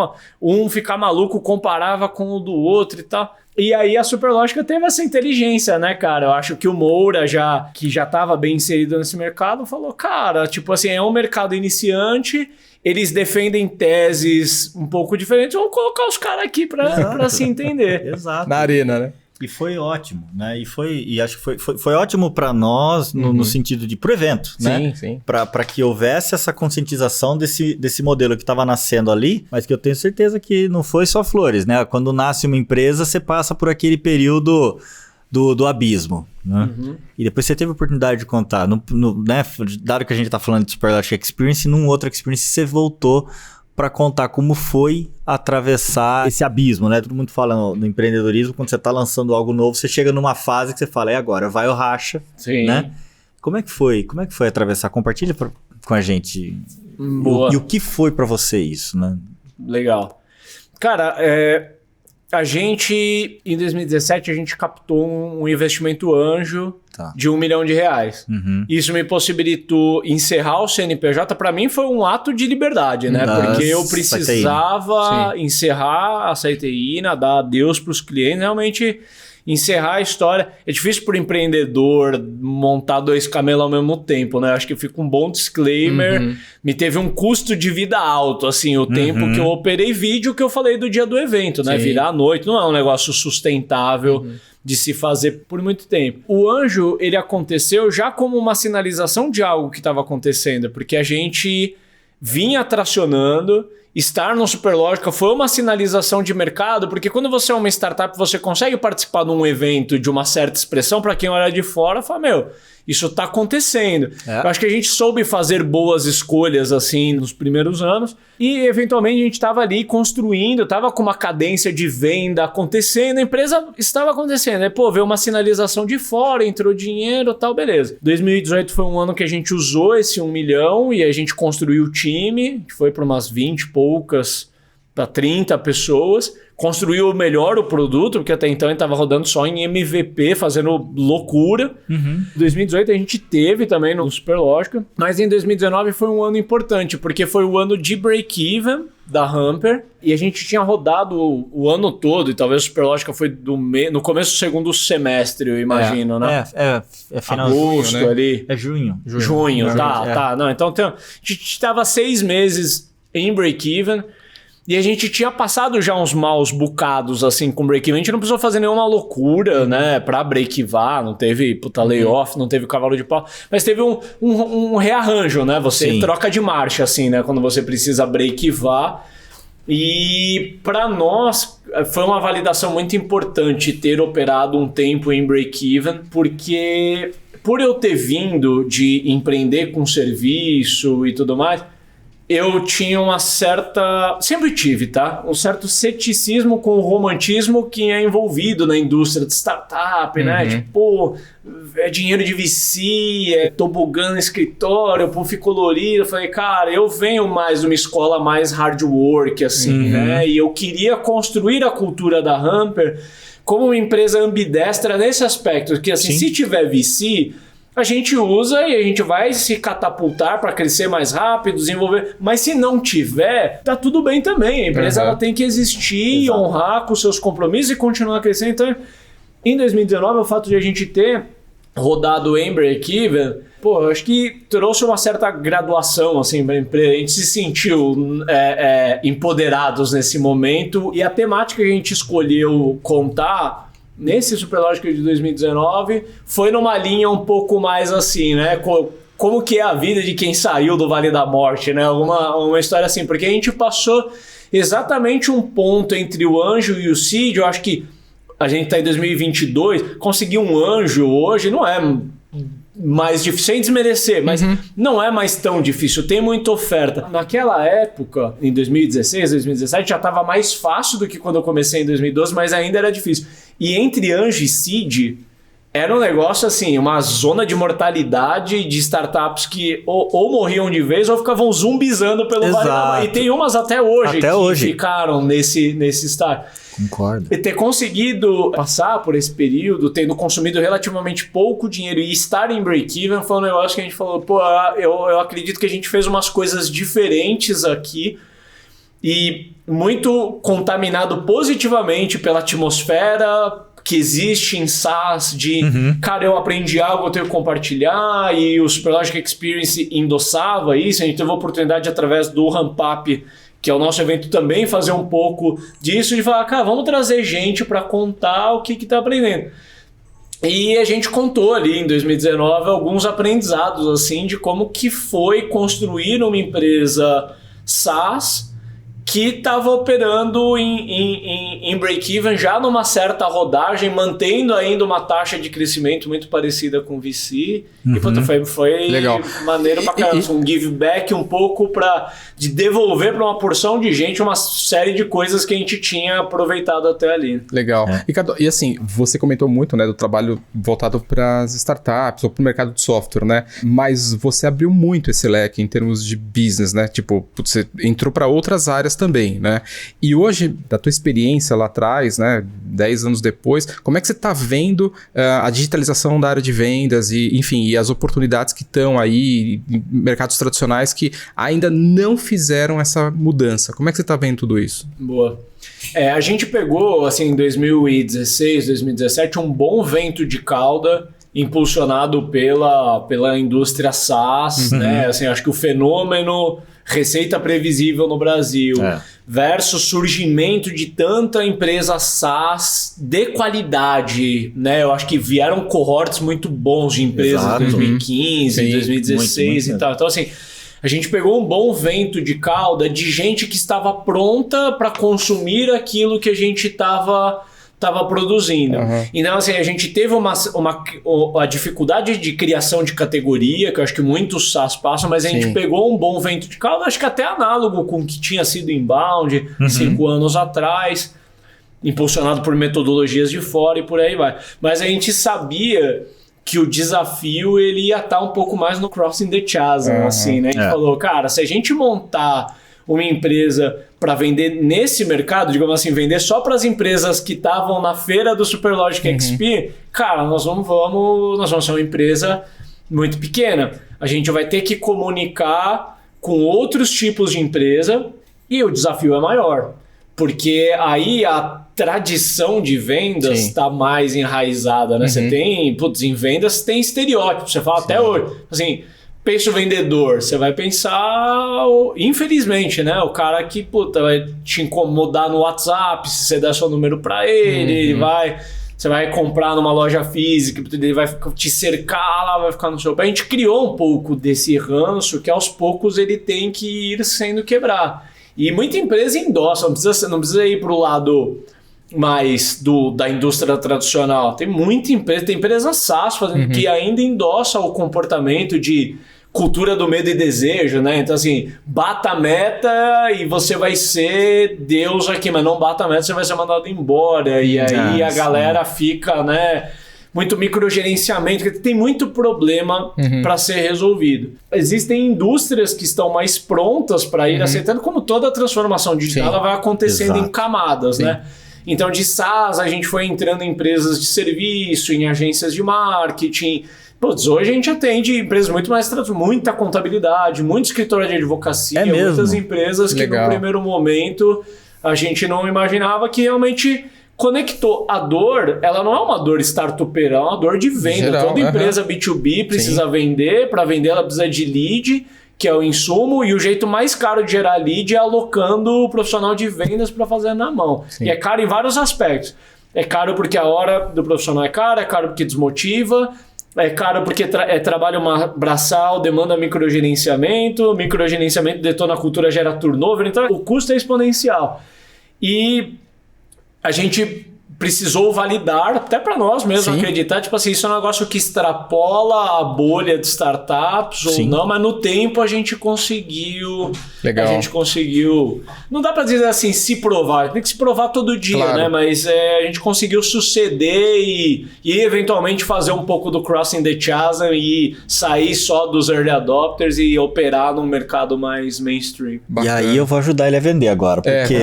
um ficar maluco, comparava com o do outro e tal. E aí a Superlógica teve essa inteligência, né, cara? Eu acho que o Moura, que já estava bem inserido nesse mercado, falou, cara, tipo assim, é um mercado iniciante, eles defendem teses um pouco diferentes, vamos colocar os caras aqui para se entender. Exato. Na arena, né? E foi ótimo, né? E acho que foi ótimo para nós no sentido de pro evento, né? Sim. Para que houvesse essa conscientização desse modelo que estava nascendo ali, mas que eu tenho certeza que não foi só flores, né? Quando nasce uma empresa, você passa por aquele período do abismo, né? E depois você teve a oportunidade de contar, né? Dado que a gente está falando de Superlógica Experience, num outro Experience você voltou para contar como foi atravessar esse abismo, né? Todo mundo fala no empreendedorismo, quando você está lançando algo novo, você chega numa fase que você fala, agora, vai o racha, né? Como é que foi atravessar? Compartilha com a gente. Boa. E o que foi para você isso, né? Legal. Cara, a gente, em 2017, a gente captou um investimento anjo de R$1 milhão. Isso me possibilitou encerrar o CNPJ. Para mim foi um ato de liberdade, né? Porque eu precisava encerrar a Saiteína, dar adeus para os clientes, realmente encerrar a história. É difícil para o empreendedor montar 2 camelos ao mesmo tempo, né? Acho que fica um bom disclaimer. Me teve um custo de vida alto, assim, o tempo que eu operei vídeo que eu falei do dia do evento, né? Virar à noite, não é um negócio sustentável de se fazer por muito tempo. O anjo, ele aconteceu já como uma sinalização de algo que estava acontecendo, porque a gente vinha tracionando. Estar no Superlógica foi uma sinalização de mercado, porque quando você é uma startup, você consegue participar de um evento de uma certa expressão, para quem olha de fora, fala, isso tá acontecendo. Eu acho que a gente soube fazer boas escolhas assim nos primeiros anos e eventualmente a gente estava ali construindo, estava com uma cadência de venda acontecendo, a empresa estava acontecendo. Aí, veio uma sinalização de fora, entrou dinheiro e tal, beleza. 2018 foi um ano que a gente usou esse 1 milhão e a gente construiu o time, a gente foi para umas 20 e poucas para 30 pessoas, construiu melhor o produto, porque até então ele estava rodando só em MVP, fazendo loucura. Em 2018 a gente teve também no Superlógica, mas em 2019 foi um ano importante, porque foi o ano de break-even da Humper, e a gente tinha rodado o ano todo, e talvez o Superlógica foi no começo do segundo semestre, eu imagino, né? É final agosto, junho, né? Ali. É junho. Junho, tá. Não, então a gente estava 6 meses em break-even, e a gente tinha passado já uns maus bocados, assim, com break-even. A gente não precisou fazer nenhuma loucura, né? Pra break-evar. Não teve layoff, não teve cavalo de pau. Mas teve um rearranjo, né? Você troca de marcha, assim, né? Quando você precisa break-evar. E para nós foi uma validação muito importante ter operado um tempo em break-even, porque por eu ter vindo de empreender com serviço e tudo mais, eu tinha uma certa... Sempre tive, tá? Um certo ceticismo com o romantismo que é envolvido na indústria de startup, né? Tipo, é dinheiro de VC, é tobogã no escritório, puff colorido. Eu falei, cara, eu venho mais de uma escola mais hard work, assim, né? E eu queria construir a cultura da Humper como uma empresa ambidestra nesse aspecto, que assim, se tiver VC... a gente usa e a gente vai se catapultar para crescer mais rápido, desenvolver. Mas se não tiver, tá tudo bem também. A empresa ela tem que existir, honrar com seus compromissos e continuar crescendo. Então, em 2019, o fato de a gente ter rodado em break-even, eu acho que trouxe uma certa graduação assim, para a empresa. A gente se sentiu empoderados nesse momento. E a temática que a gente escolheu contar nesse Superlógica de 2019 foi numa linha um pouco mais assim, né? Como que é a vida de quem saiu do Vale da Morte, né? Uma história assim, porque a gente passou exatamente um ponto entre o anjo e o seed. Eu acho que a gente tá em 2022, conseguir um anjo hoje não é mais difícil, sem desmerecer, mas não é mais tão difícil, tem muita oferta. Naquela época, em 2016, 2017, já estava mais fácil do que quando eu comecei em 2012, mas ainda era difícil. E entre anjo e seed, era um negócio assim, uma zona de mortalidade de startups que ou morriam de vez ou ficavam zumbizando pelo vale. E tem umas até hoje ficaram nesse estágio. Concordo. E ter conseguido passar por esse período, tendo consumido relativamente pouco dinheiro e estar em break-even, foi um negócio que a gente falou, pô, eu acredito que a gente fez umas coisas diferentes aqui e muito contaminado positivamente pela atmosfera que existe em SaaS de, cara, eu aprendi algo, eu tenho que compartilhar, e o Superlogic Experience endossava isso. A gente teve a oportunidade através do Ramp Up, que é o nosso evento, também fazer um pouco disso, de falar, cara, vamos trazer gente para contar o que tá aprendendo. E a gente contou ali em 2019 alguns aprendizados assim de como que foi construir uma empresa SaaS que estava operando em break-even já numa certa rodagem, mantendo ainda uma taxa de crescimento muito parecida com o VC. E puta, foi legal. Maneiro pra caramba. Um give back um pouco de devolver para uma porção de gente uma série de coisas que a gente tinha aproveitado até ali. Legal. Ricardo, e assim, você comentou muito, né, do trabalho voltado para as startups ou para o mercado de software, né? Mas você abriu muito esse leque em termos de business, né? Tipo, você entrou para outras áreas também, né? E hoje, da tua experiência lá atrás, né, 10 anos depois, como é que você está vendo a digitalização da área de vendas e, enfim, e as oportunidades que estão aí em mercados tradicionais que ainda não fizeram essa mudança? Como é que você está vendo tudo isso? Boa. A gente pegou, assim, em 2016, 2017, um bom vento de cauda impulsionado pela indústria SaaS, né? Assim, acho que o fenômeno receita previsível no Brasil versus surgimento de tanta empresa SaaS de qualidade, né? Eu acho que vieram cohorts muito bons de empresas em 2015, 2016 e tal. Então, assim, a gente pegou um bom vento de cauda de gente que estava pronta para consumir aquilo que a gente estava produzindo. Então, assim, a gente teve a dificuldade de criação de categoria, que eu acho que muitos SaaS passam, mas a gente pegou um bom vento de cauda, acho que até análogo com o que tinha sido inbound 5 anos atrás, impulsionado por metodologias de fora e por aí vai. Mas a gente sabia que o desafio ele ia estar um pouco mais no crossing the chasm, assim, né? A gente falou, cara, se a gente montar uma empresa para vender nesse mercado, digamos assim, vender só para as empresas que estavam na feira do Superlogic XP, cara, nós vamos ser uma empresa muito pequena. A gente vai ter que comunicar com outros tipos de empresa e o desafio é maior. Porque aí a tradição de vendas está mais enraizada, né? Você tem, em vendas tem estereótipos, você fala até hoje, assim, pensa o vendedor, você vai pensar, infelizmente, né? O cara que, vai te incomodar no WhatsApp, se você der seu número para ele, você vai comprar numa loja física, ele vai te cercar lá, vai ficar no seu pé. A gente criou um pouco desse ranço que aos poucos ele tem que ir sendo quebrado. E muita empresa endossa, não precisa ir para o lado mais da indústria tradicional. Tem muita empresa, tem empresa SaaS fazendo que ainda endossa o comportamento de cultura do medo e desejo, né? Então, assim, bata a meta e você vai ser Deus aqui, mas não bata a meta, você vai ser mandado embora. E aí a galera fica, né? Muito microgerenciamento, porque tem muito problema para ser resolvido. Existem indústrias que estão mais prontas para ir aceitando, como toda a transformação digital ela vai acontecendo em camadas, né? Então, de SaaS, a gente foi entrando em empresas de serviço, em agências de marketing. Hoje a gente atende empresas muito mais muita contabilidade, muito escritório de advocacia, muitas empresas que no primeiro momento a gente não imaginava que realmente conectou. A dor, ela não é uma dor startupeira, é uma dor de venda. Geral, toda empresa B2B precisa vender, para vender ela precisa de lead, que é o insumo, e o jeito mais caro de gerar lead é alocando o profissional de vendas para fazer na mão. E é caro em vários aspectos. É caro porque a hora do profissional é caro porque desmotiva, é caro porque é trabalho braçal, demanda microgerenciamento detona a cultura, gera turnover, então o custo é exponencial. E a gente precisou validar, até para nós mesmos acreditar, tipo assim, isso é um negócio que extrapola a bolha de startups ou não, mas no tempo a gente conseguiu... Legal. A gente conseguiu... Não dá para dizer assim, se provar, tem que se provar todo dia, né? Mas a gente conseguiu suceder e eventualmente fazer um pouco do crossing the chasm e sair só dos early adopters e operar num mercado mais mainstream. Bacana. E aí eu vou ajudar ele a vender agora, porque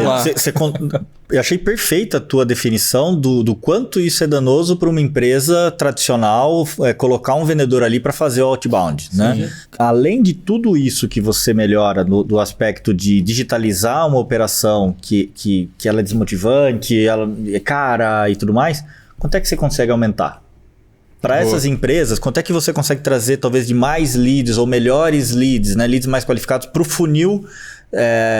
eu achei perfeita a tua definição do quanto isso é danoso para uma empresa tradicional colocar um vendedor ali para fazer o outbound, né? Além de tudo isso que você melhora do aspecto de digitalizar uma operação que ela é desmotivante, ela é cara e tudo mais, quanto é que você consegue aumentar? Para essas empresas, quanto é que você consegue trazer talvez de mais leads ou melhores leads, né? Leads mais qualificados para o funil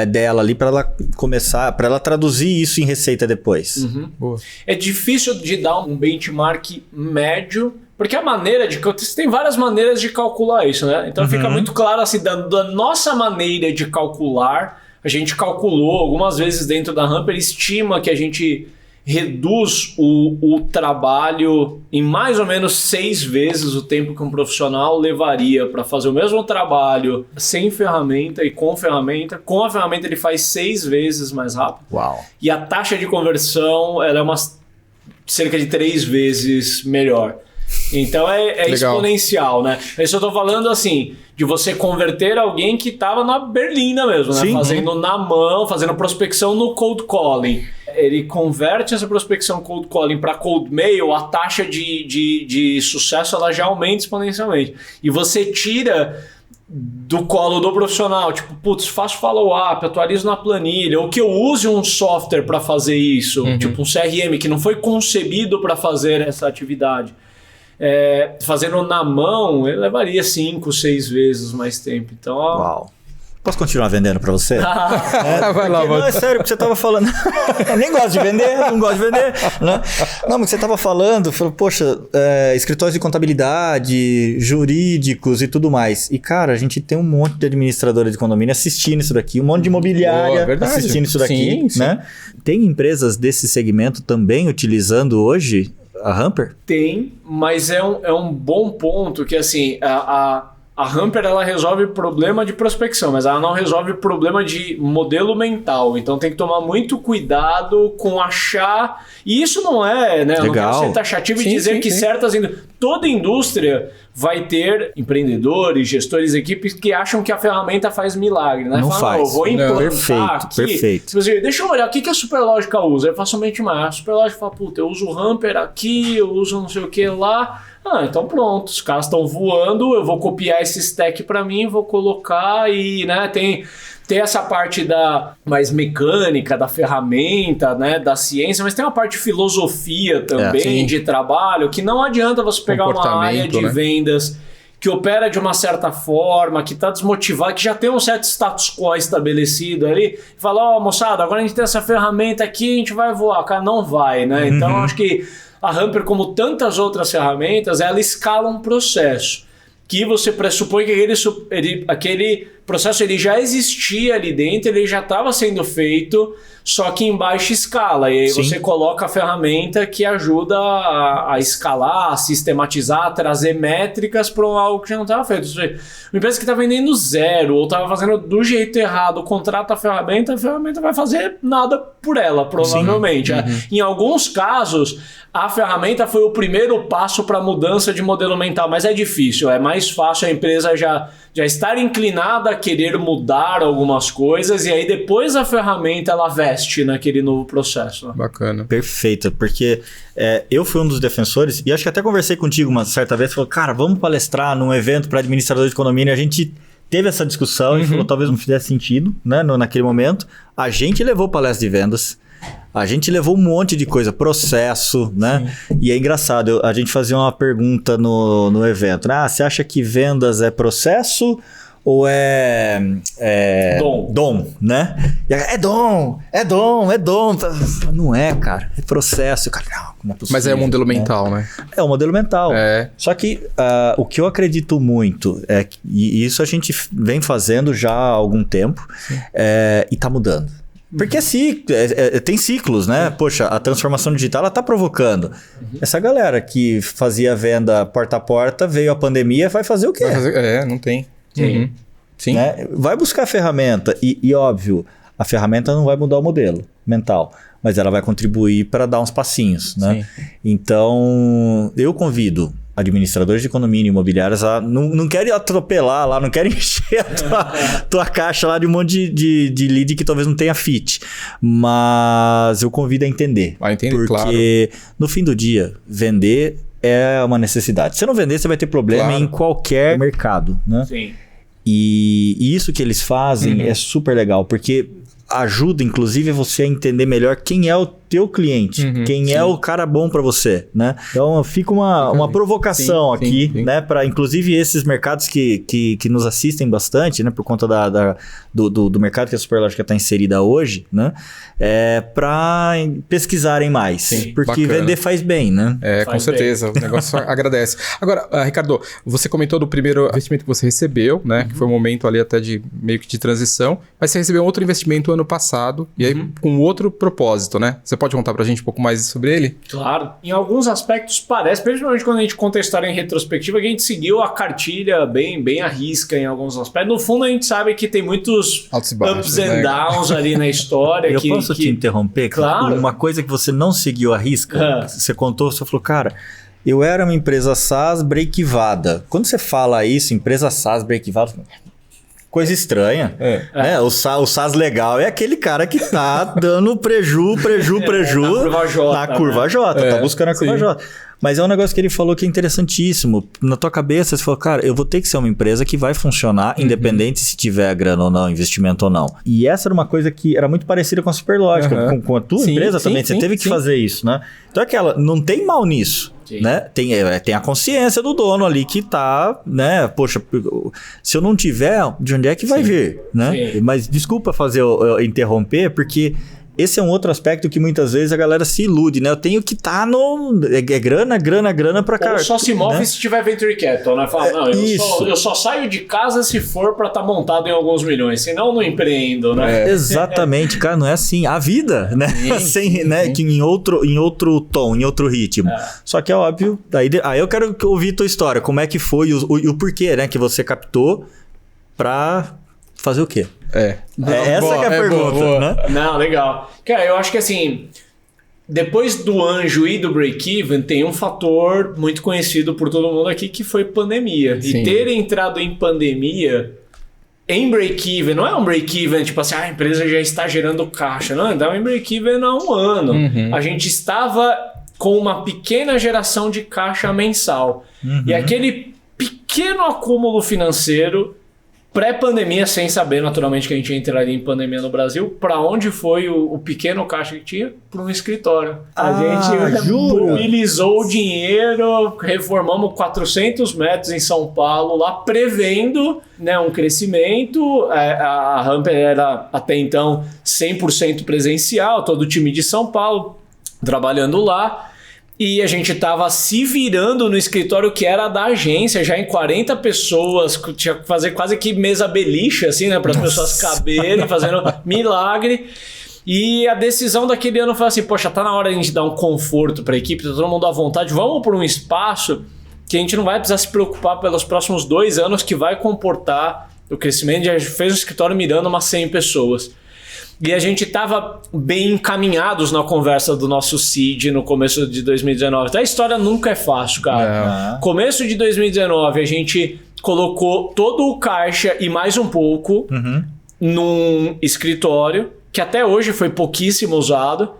dela ali, para ela começar, para ela traduzir isso em receita depois. Boa. É difícil de dar um benchmark médio, porque a maneira de... Tem várias maneiras de calcular isso, né? Então fica muito claro assim, da nossa maneira de calcular, a gente calculou algumas vezes dentro da Humper, estima que a gente reduz o trabalho em mais ou menos 6 vezes o tempo que um profissional levaria para fazer o mesmo trabalho sem ferramenta e com ferramenta. Com a ferramenta ele faz 6 vezes mais rápido. Uau. E a taxa de conversão ela é cerca de 3 vezes melhor. Então é exponencial, né? Isso eu tô falando assim, de você converter alguém que estava na berlina mesmo, né? Fazendo na mão, fazendo prospecção no cold calling. Ele converte essa prospecção cold calling para cold mail, a taxa de sucesso ela já aumenta exponencialmente. E você tira do colo do profissional, tipo, putz, faço follow-up, atualizo na planilha, ou que eu use um software para fazer isso, tipo um CRM que não foi concebido para fazer essa atividade. Fazendo na mão, ele levaria 5, 6 vezes mais tempo. Então, uau. Posso continuar vendendo para você? Vai lá, não, é sério, porque você estava falando. Eu nem gosto de vender, não gosto de vender. Né? Não, mas você estava falando, poxa, escritórios de contabilidade, jurídicos e tudo mais. E, cara, a gente tem um monte de administradora de condomínio assistindo isso daqui, um monte de imobiliária assistindo isso daqui. Sim. Né? Tem empresas desse segmento também utilizando hoje a Humper? Tem, mas é um bom ponto que, assim, a Humper ela resolve problema de prospecção, mas ela não resolve problema de modelo mental. Então tem que tomar muito cuidado com achar... E isso não é, né? Eu não quero ser taxativo e dizer que certas... Toda indústria vai ter empreendedores, gestores, equipes que acham que a ferramenta faz milagre, né? Não faz. Eu vou implantar aqui. Perfeito. Deixa eu olhar, o que a Superlógica usa? Eu faço somente mais. A Superlógica fala, puta, eu uso o Humper aqui, eu uso não sei o que lá... então pronto, os caras estão voando, eu vou copiar esse stack para mim, vou colocar e, né, tem essa parte mais mecânica da ferramenta, né, da ciência, mas tem uma parte de filosofia também, de trabalho, que não adianta você pegar uma área de vendas que opera de uma certa forma, que está desmotivado, que já tem um certo status quo estabelecido ali, e fala, moçada, agora a gente tem essa ferramenta aqui, a gente vai voar. O cara não vai, né? Então acho que a Humper, como tantas outras ferramentas, ela escala um processo que você pressupõe que aquele processo ele já existia ali dentro, ele já estava sendo feito, só que em baixa escala. E aí você coloca a ferramenta que ajuda a escalar, a sistematizar, a trazer métricas para algo que já não estava feito. Ou seja, uma empresa que está vendendo zero ou estava fazendo do jeito errado, contrata a ferramenta vai fazer nada por ela, provavelmente. Em alguns casos, a ferramenta foi o primeiro passo para a mudança de modelo mental, mas é difícil, é mais fácil a empresa já estar inclinada a querer mudar algumas coisas e aí depois a ferramenta ela veste naquele novo processo. Né? Bacana. Perfeito, porque eu fui um dos defensores e acho que até conversei contigo uma certa vez, falou, cara, vamos palestrar num evento para administradores de condomínio, e a gente teve essa discussão e falou, talvez não fizesse sentido, né, naquele momento. A gente levou palestra de vendas, a gente levou um monte de coisa, processo, né? E é engraçado, a gente fazia uma pergunta no evento, né? Você acha que vendas é processo ou é dom, né? É dom. Não é, cara, é processo. Cara, não é possível, mas é o modelo mental, né? É o modelo mental. Só que o que eu acredito muito e isso a gente vem fazendo já há algum tempo e tá mudando. Porque tem ciclos, né? Poxa, a transformação digital ela tá provocando. Essa galera que fazia venda porta a porta, veio a pandemia, vai fazer o quê? Não tem. Sim. Sim. Né? Vai buscar a ferramenta e, óbvio, a ferramenta não vai mudar o modelo mental, mas ela vai contribuir para dar uns passinhos, né? Então, eu convido administradores de condomínio imobiliários não querem atropelar lá, não querem encher a tua caixa lá de um monte de lead que talvez não tenha fit, mas eu convido a entender. Entender, porque no fim do dia, vender é uma necessidade. Se não vender, você vai ter problema em qualquer mercado, né? Sim. E isso que eles fazem é super legal, porque ajuda, inclusive, você a entender melhor quem é o teu cliente, quem é o cara bom para você, né? Então, fica uma provocação aqui, né? Para, inclusive, esses mercados que nos assistem bastante, né? Por conta do mercado que a Superlógica está inserida hoje, né? Para pesquisarem mais. Sim, porque bacana. Vender faz bem, né? Com certeza. O negócio agradece. Agora, Ricardo, você comentou do primeiro investimento que você recebeu, né? Que foi um momento ali até meio que de transição, mas você recebeu outro investimento ano passado, e aí com outro propósito, né? Você pode contar pra gente um pouco mais sobre ele? Claro. Em alguns aspectos parece, principalmente quando a gente conta a história em retrospectiva, que a gente seguiu a cartilha bem à risca em alguns aspectos. No fundo, a gente sabe que tem muitos altos e baixos, ups and downs ali na história. Eu posso te interromper? Claro. Uma coisa que você não seguiu a risca, você contou, você falou, cara, eu era uma empresa SaaS breakivada. Quando você fala isso, empresa SaaS breakivada, coisa estranha. Né? O SaaS legal é aquele cara que tá dando preju na curva J. Tá buscando a curva J. Mas é um negócio que ele falou que é interessantíssimo. Na tua cabeça, você falou, cara, eu vou ter que ser uma empresa que vai funcionar independente se tiver grana ou não, investimento ou não. E essa era uma coisa que era muito parecida com a Superlógica. Com a tua empresa também, você teve que fazer isso, né? Então não tem mal nisso. Né? Tem a consciência do dono ali que tá, né? Poxa, se eu não tiver, de onde é que vai vir, né? Mas desculpa eu interromper, porque esse é um outro aspecto que muitas vezes a galera se ilude, né? Eu tenho que estar no... grana pra cá. Ou só se move se tiver venture capital, né? Fala, não, eu só saio de casa se for pra estar montado em alguns milhões, senão não empreendo, né? Exatamente, cara, não é assim. A vida, né? Né? Que em outro tom, em outro ritmo. Só que é óbvio, aí eu quero ouvir tua história, como é que foi e o porquê, né? Que você captou pra fazer o quê? Essa que é a pergunta, né? Não, legal. Cara, eu acho que assim, depois do anjo e do break-even, tem um fator muito conhecido por todo mundo aqui, que foi pandemia. E ter entrado em pandemia em break-even, não é um break-even tipo assim, a empresa já está gerando caixa. Não, estava em break-even há um ano. A gente estava com uma pequena geração de caixa mensal. E aquele pequeno acúmulo financeiro pré-pandemia, sem saber naturalmente que a gente entraria em pandemia no Brasil, para onde foi o pequeno caixa que tinha? Para um escritório. A gente mobilizou o dinheiro, reformamos 400 metros em São Paulo, lá prevendo, né, um crescimento. A Ramper era até então 100% presencial, todo o time de São Paulo trabalhando lá. E a gente tava se virando no escritório que era da agência, já em 40 pessoas, tinha que fazer quase que mesa beliche, assim, né? Para as pessoas caberem, fazendo milagre. E a decisão daquele ano foi assim, poxa, tá na hora de a gente dar um conforto para a equipe, tá todo mundo à vontade, vamos por um espaço que a gente não vai precisar se preocupar pelos próximos 2 anos, que vai comportar o crescimento. Já fez um escritório mirando umas 100 pessoas. E a gente estava bem encaminhados na conversa do nosso seed no começo de 2019. Então a história nunca é fácil, cara. Começo de 2019, a gente colocou todo o caixa e mais um pouco num escritório, que até hoje foi pouquíssimo usado.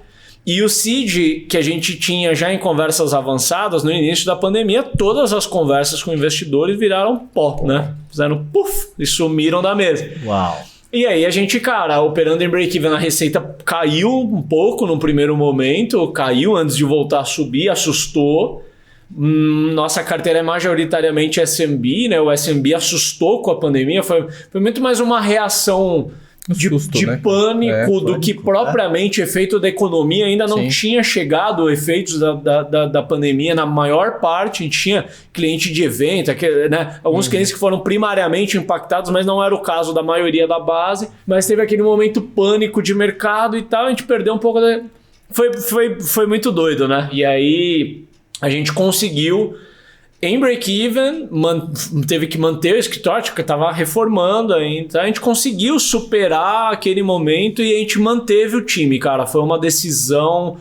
E o seed que a gente tinha já em conversas avançadas, no início da pandemia, todas as conversas com investidores viraram pó, né? Fizeram puff e sumiram da mesa. Uau! E aí a gente, cara, operando em break-even, a receita caiu um pouco no primeiro momento, caiu antes de voltar a subir, assustou. Nossa carteira é majoritariamente SMB, né? O SMB assustou com a pandemia, foi muito mais uma reação susto, né? pânico do que propriamente efeito da economia. Ainda não tinha chegado efeitos da pandemia na maior parte. A gente tinha cliente de evento, né? Alguns clientes que foram primariamente impactados, mas não era o caso da maioria da base. Mas teve aquele momento pânico de mercado e tal, a gente perdeu um pouco da... Foi muito doido, né? E aí a gente conseguiu... Em break-even, teve que manter o escritório, que estava reformando ainda. A gente conseguiu superar aquele momento e a gente manteve o time, cara. Foi uma decisão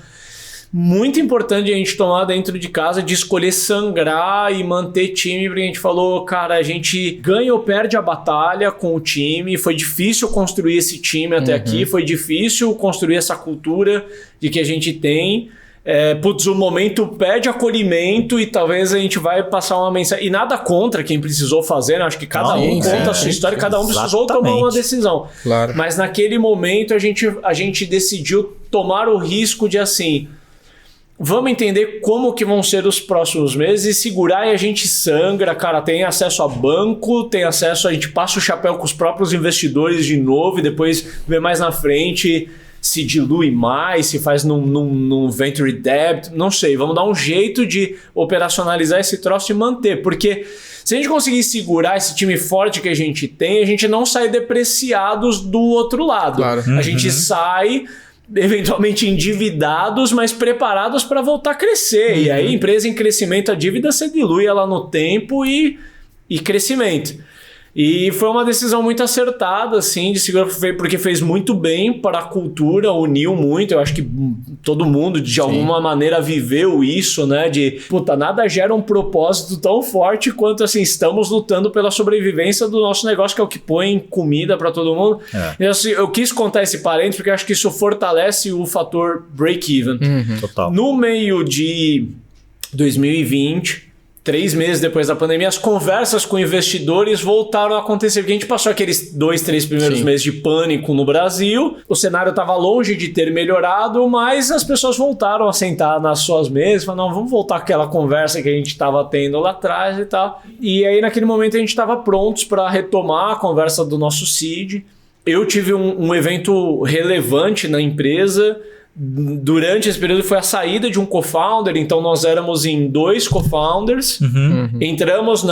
muito importante a gente tomar dentro de casa, de escolher sangrar e manter time, porque a gente falou, cara, a gente ganha ou perde a batalha com o time. Foi difícil construir esse time até aqui, foi difícil construir essa cultura de que a gente tem. O momento pede acolhimento e talvez a gente vai passar uma mensagem. E nada contra quem precisou fazer, né? Acho que cada um conta a sua história, cada um precisou tomar uma decisão. Claro. Mas naquele momento a gente decidiu tomar o risco de assim... Vamos entender como que vão ser os próximos meses e segurar, e a gente sangra, cara, tem acesso a banco, tem acesso, a gente passa o chapéu com os próprios investidores de novo e depois vê mais na frente... se dilui mais, se faz num venture debt, não sei. Vamos dar um jeito de operacionalizar esse troço e manter. Porque se a gente conseguir segurar esse time forte que a gente tem, a gente não sai depreciados do outro lado. Claro. A gente sai eventualmente endividados, mas preparados para voltar a crescer. E aí, empresa em crescimento, a dívida se dilui ela no tempo e crescimento. E foi uma decisão muito acertada, assim, de segurar, porque fez muito bem para a cultura, uniu muito. Eu acho que todo mundo, de alguma maneira, viveu isso, né? De, nada gera um propósito tão forte quanto, assim, estamos lutando pela sobrevivência do nosso negócio, que é o que põe comida para todo mundo. E, assim, eu quis contar esse parênteses, porque eu acho que isso fortalece o fator break-even. Total. No meio de 2020... 3 meses depois da pandemia, as conversas com investidores voltaram a acontecer. Porque a gente passou aqueles 2, 3 primeiros meses de pânico no Brasil. O cenário estava longe de ter melhorado, mas as pessoas voltaram a sentar nas suas mesas e falaram, não, vamos voltar àquela conversa que a gente estava tendo lá atrás e tal. E aí, naquele momento, a gente estava prontos para retomar a conversa do nosso seed. Eu tive um evento relevante na empresa. Durante esse período foi a saída de um co-founder, então nós éramos em 2 co-founders. Entramos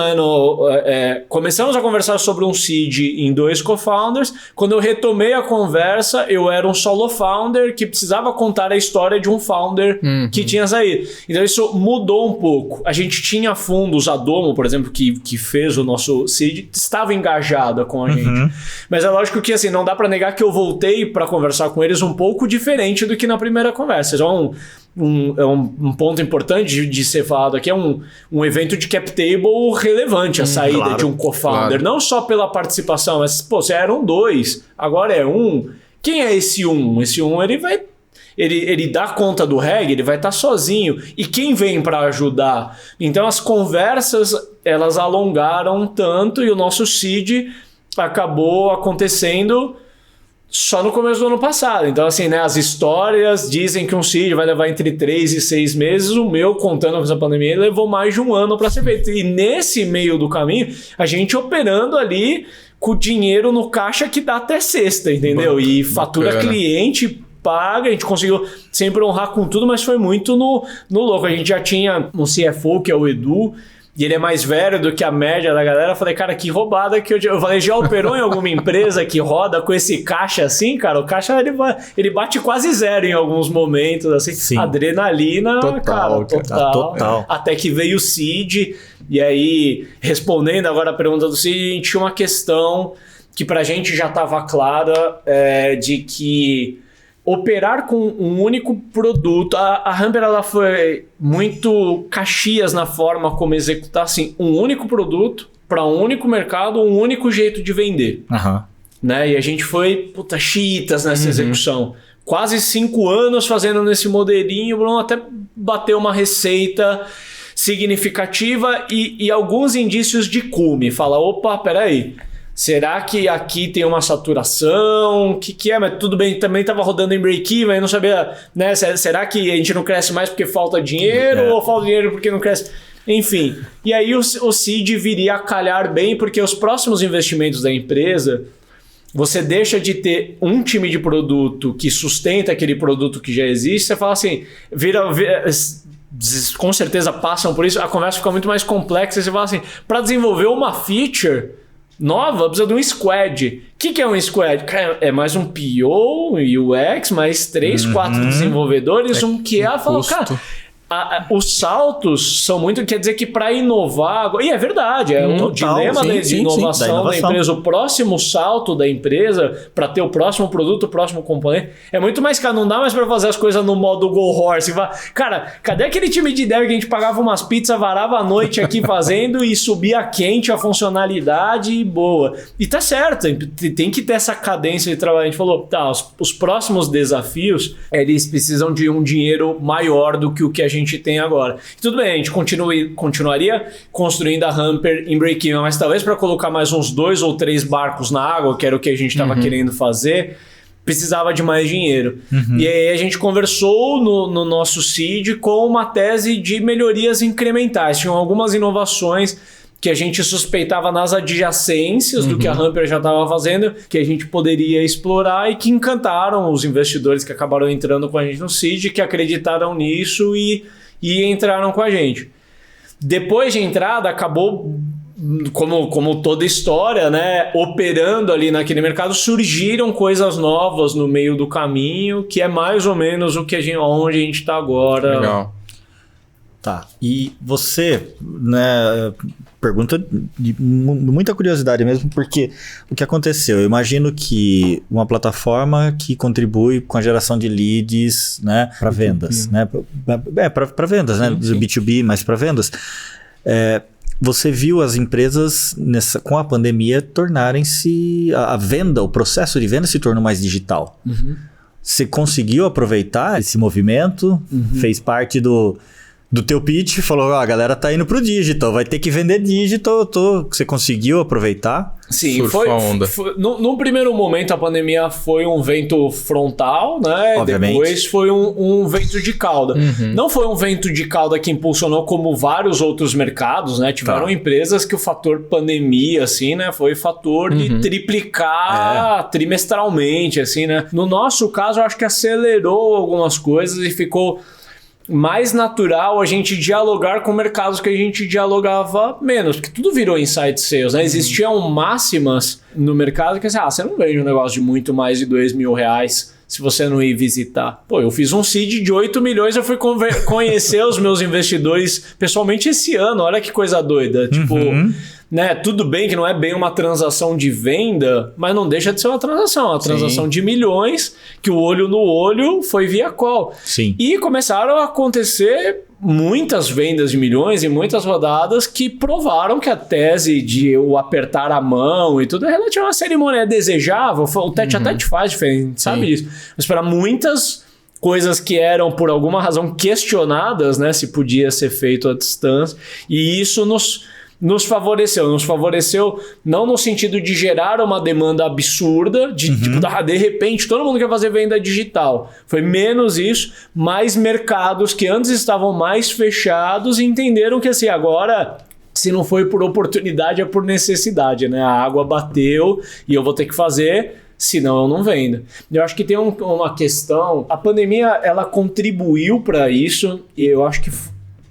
começamos a conversar sobre um seed em 2 co-founders. Quando eu retomei a conversa, eu era um solo founder que precisava contar a história de um founder que tinha saído. Então isso mudou um pouco. A gente tinha fundos, a Domo, por exemplo, que fez o nosso seed, estava engajada com a gente. Mas é lógico que assim, não dá para negar que eu voltei para conversar com eles um pouco diferente do que na primeira conversa. Então, um ponto importante de ser falado aqui é um evento de cap table relevante, a saída de um co-founder. Não só pela participação, mas, se eram 2, agora é 1. Quem é esse 1? Esse 1, ele dá conta do reggae, ele vai estar sozinho. E quem vem para ajudar? Então, as conversas, elas alongaram tanto e o nosso seed acabou acontecendo só no começo do ano passado. Então, assim, né, as histórias dizem que um seed vai levar entre 3 e 6 meses. O meu, contando com essa pandemia, levou mais de 1 ano para ser feito. E nesse meio do caminho, a gente operando ali com o dinheiro no caixa que dá até sexta, entendeu? E fatura cliente, paga. A gente conseguiu sempre honrar com tudo, mas foi muito no louco. A gente já tinha um CFO, que é o Edu, e ele é mais velho do que a média da galera. Eu falei, cara, que roubada que eu falei, já operou em alguma empresa que roda com esse caixa assim, cara? O caixa, ele bate quase 0 em alguns momentos, assim. Sim. Adrenalina, total. Até que veio o seed, e aí, respondendo agora a pergunta do seed, a gente tinha uma questão que pra gente já estava clara, de que operar com um único produto... A Humber, ela foi muito Caxias na forma como executar, assim, um único produto para um único mercado, um único jeito de vender. Né? E a gente foi, chiitas nessa execução. Quase 5 anos fazendo nesse modelinho, Bruno, até bater uma receita significativa e alguns indícios de cume. Fala, opa, peraí. Será que aqui tem uma saturação? O que é? Mas tudo bem, também estava rodando em break-even, eu não sabia, né? Será que a gente não cresce mais porque falta dinheiro ou falta dinheiro porque não cresce? Enfim, e aí o seed viria a calhar bem, porque os próximos investimentos da empresa, você deixa de ter um time de produto que sustenta aquele produto que já existe, você fala assim, com certeza passam por isso, a conversa fica muito mais complexa, e você fala assim, para desenvolver uma feature nova, precisa de um squad. O que é um squad? É mais um PO, UX, mais 3, 4 desenvolvedores, um QA. Fala, cara, os saltos são muito... Quer dizer que para inovar... E é verdade, é um dilema de inovação da empresa. O próximo salto da empresa para ter o próximo produto, o próximo componente, é muito mais caro. Não dá mais para fazer as coisas no modo Go Horse. Cara, cadê aquele time de dev que a gente pagava umas pizzas, varava a noite aqui fazendo e subia quente a funcionalidade e boa. E tá certo, tem que ter essa cadência de trabalho. A gente falou, tá, os próximos desafios, eles precisam de um dinheiro maior do que o que a gente tem agora. E tudo bem, a gente continuaria construindo a Humper em break-even, mas talvez para colocar mais uns 2 ou 3 barcos na água, que era o que a gente estava querendo fazer, precisava de mais dinheiro. E aí a gente conversou no nosso seed com uma tese de melhorias incrementais. Tinham algumas inovações que a gente suspeitava nas adjacências do que a Humper já estava fazendo, que a gente poderia explorar e que encantaram os investidores que acabaram entrando com a gente no seed, que acreditaram nisso e entraram com a gente. Depois de entrada, acabou, como toda história, né, operando ali naquele mercado, surgiram coisas novas no meio do caminho, que é mais ou menos onde a gente está agora. Legal. Tá, e você, né, pergunta de muita curiosidade mesmo, porque o que aconteceu? Eu imagino que uma plataforma que contribui com a geração de leads, né, para vendas, né, para vendas, né, do B2B, mas para vendas, você viu as empresas com a pandemia tornarem-se, a venda, o processo de venda se tornou mais digital. Você conseguiu aproveitar esse movimento, fez parte do teu pitch, falou, a galera tá indo pro digital, vai ter que vender digital, você conseguiu aproveitar? Sim, foi no primeiro momento a pandemia foi um vento frontal, né? Obviamente. Depois foi um vento de cauda. Não foi um vento de cauda que impulsionou como vários outros mercados, né? Tiveram empresas que o fator pandemia, assim, né? Foi fator de triplicar trimestralmente, assim, né? No nosso caso, eu acho que acelerou algumas coisas e ficou mais natural a gente dialogar com mercados que a gente dialogava menos, porque tudo virou inside sales, né? Existiam máximas no mercado que assim, você não vende um negócio de muito mais de R$2.000 se você não ir visitar. Pô, eu fiz um seed de 8 milhões, eu fui conhecer os meus investidores pessoalmente esse ano, olha que coisa doida. Tipo, né, tudo bem que não é bem uma transação de venda, mas não deixa de ser uma transação de milhões, que o olho no olho foi via call. Sim. E começaram a acontecer muitas vendas de milhões e muitas rodadas que provaram que a tese de o apertar a mão e tudo é relativo a uma cerimônia, é desejável, o tete-a-tete faz diferente, sabe disso. Mas para muitas coisas que eram por alguma razão questionadas, né, se podia ser feito à distância, e isso nos favoreceu não no sentido de gerar uma demanda absurda, de tipo, de repente todo mundo quer fazer venda digital. Foi menos isso, mais mercados que antes estavam mais fechados e entenderam que assim, agora, se não foi por oportunidade, é por necessidade, né? A água bateu e eu vou ter que fazer, senão eu não vendo. Eu acho que tem uma questão, a pandemia ela contribuiu para isso e eu acho que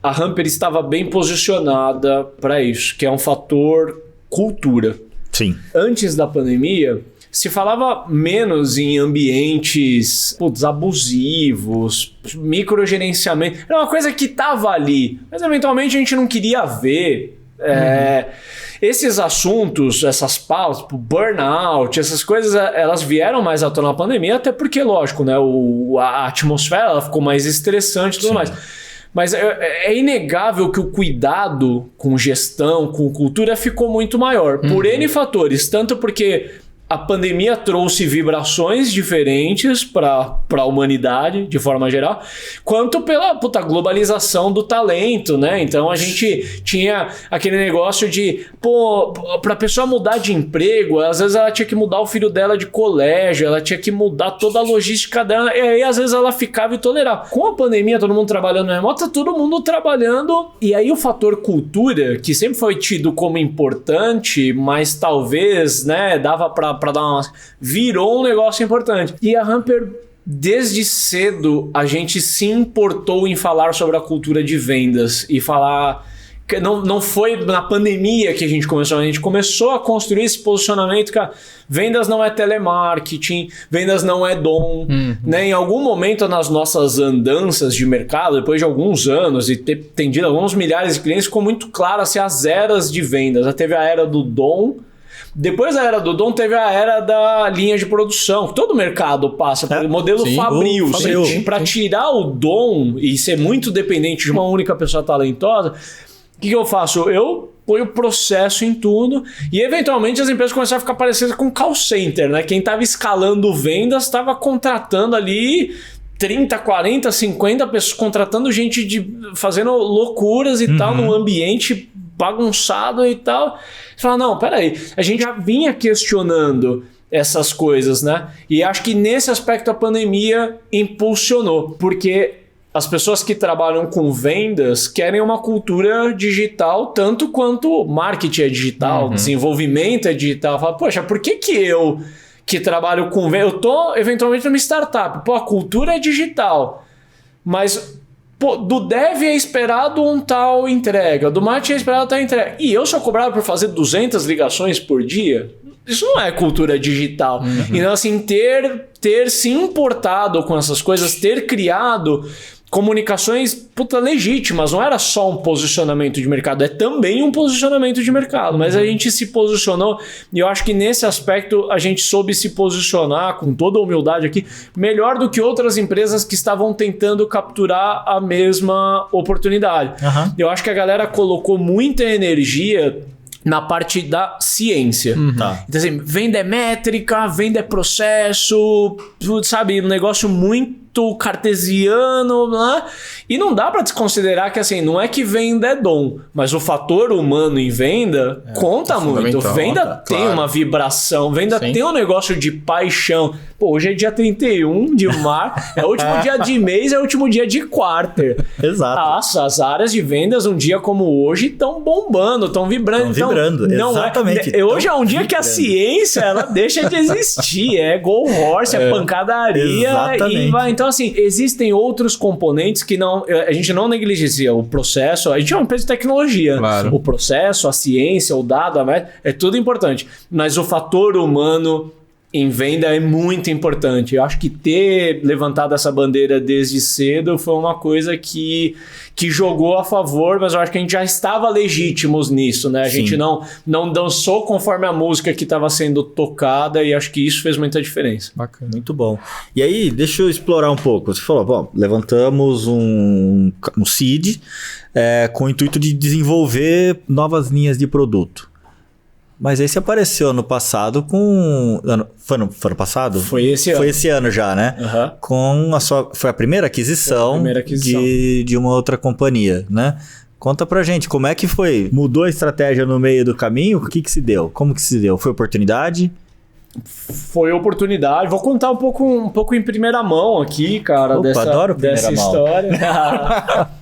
a Humper estava bem posicionada para isso, que é um fator cultura. Sim. Antes da pandemia, se falava menos em ambientes abusivos, microgerenciamento. Era uma coisa que estava ali, mas eventualmente a gente não queria ver. Esses assuntos, essas pautas, burnout, essas coisas, elas vieram mais à tona na pandemia, até porque, lógico, né, a atmosfera ela ficou mais estressante e tudo mais. Mas é inegável que o cuidado com gestão, com cultura ficou muito maior. Por N fatores. Tanto porque a pandemia trouxe vibrações diferentes para a humanidade, de forma geral, quanto pela globalização do talento, né? Então a gente tinha aquele negócio de, para a pessoa mudar de emprego, às vezes ela tinha que mudar o filho dela de colégio, ela tinha que mudar toda a logística dela, e aí às vezes ela ficava e tolerava. Com a pandemia, todo mundo trabalhando remoto, tá todo mundo trabalhando, e aí o fator cultura, que sempre foi tido como importante, mas talvez, né, dava para pra dar uma... Virou um negócio importante. E a Hamper, desde cedo, a gente se importou em falar sobre a cultura de vendas e falar... Não foi na pandemia que a gente começou a construir esse posicionamento que vendas não é telemarketing, vendas não é dom. Né? Em algum momento nas nossas andanças de mercado, depois de alguns anos e ter tendido alguns milhares de clientes, ficou muito claro assim, as eras de vendas. Já teve a era do dom. Depois da era do dom, teve a era da linha de produção. Todo mercado passa pelo modelo Fabril. Para tirar o dom e ser muito dependente de uma única pessoa talentosa, o que eu faço? Eu ponho o processo em tudo e eventualmente as empresas começaram a ficar parecidas com call center, né? Quem estava escalando vendas estava contratando ali 30, 40, 50 pessoas, contratando gente fazendo loucuras e tal, num ambiente bagunçado e tal. Você fala, não, peraí, a gente já vinha questionando essas coisas, né? E acho que nesse aspecto a pandemia impulsionou, porque as pessoas que trabalham com vendas querem uma cultura digital tanto quanto marketing é digital, desenvolvimento é digital. Fala, poxa, por que eu que trabalho com vendas, eu tô eventualmente numa startup, pô, a cultura é digital, mas pô, do dev é esperado um tal entrega, do marketing é esperado tal entrega, e eu sou cobrado por fazer 200 ligações por dia? Isso não é cultura digital. Então, assim, ter se importado com essas coisas, ter criado comunicações legítimas, não era só um posicionamento de mercado, é também um posicionamento de mercado, mas a gente se posicionou e eu acho que nesse aspecto a gente soube se posicionar com toda a humildade aqui, melhor do que outras empresas que estavam tentando capturar a mesma oportunidade. Eu acho que a galera colocou muita energia na parte da ciência. Então assim, venda é métrica, venda é processo, sabe, um negócio muito cartesiano, né? E não dá para desconsiderar que assim, não é que venda é dom, mas o fator humano em venda conta muito. Venda tem uma vibração, venda tem um negócio de paixão. Pô, hoje é dia 31 de março, é o último dia de mês, é o último dia de quarter. Exato. Nossa, as áreas de vendas um dia como hoje estão bombando, estão vibrando. Não exatamente. Hoje é um dia que a ciência ela deixa de existir, é go horse, é pancadaria e vai. Então assim, existem outros componentes que a gente não negligencia. O processo, a gente é uma empresa de tecnologia. Claro. O processo, a ciência, o dado, é tudo importante. Mas o fator humano em venda é muito importante. Eu acho que ter levantado essa bandeira desde cedo foi uma coisa que jogou a favor, mas eu acho que a gente já estava legítimos nisso, né? A gente não dançou conforme a música que estava sendo tocada e acho que isso fez muita diferença. Bacana. Muito bom. E aí, deixa eu explorar um pouco. Você falou, bom, levantamos um seed com o intuito de desenvolver novas linhas de produto. Mas aí você apareceu ano passado com... Foi ano passado? Foi esse ano. Foi esse ano já, né? Com foi a primeira aquisição, de uma outra companhia, né? Conta pra gente, como é que foi? Mudou a estratégia no meio do caminho? O que se deu? Como que se deu? Foi oportunidade? Foi oportunidade. Vou contar um pouco em primeira mão aqui, cara, dessa história.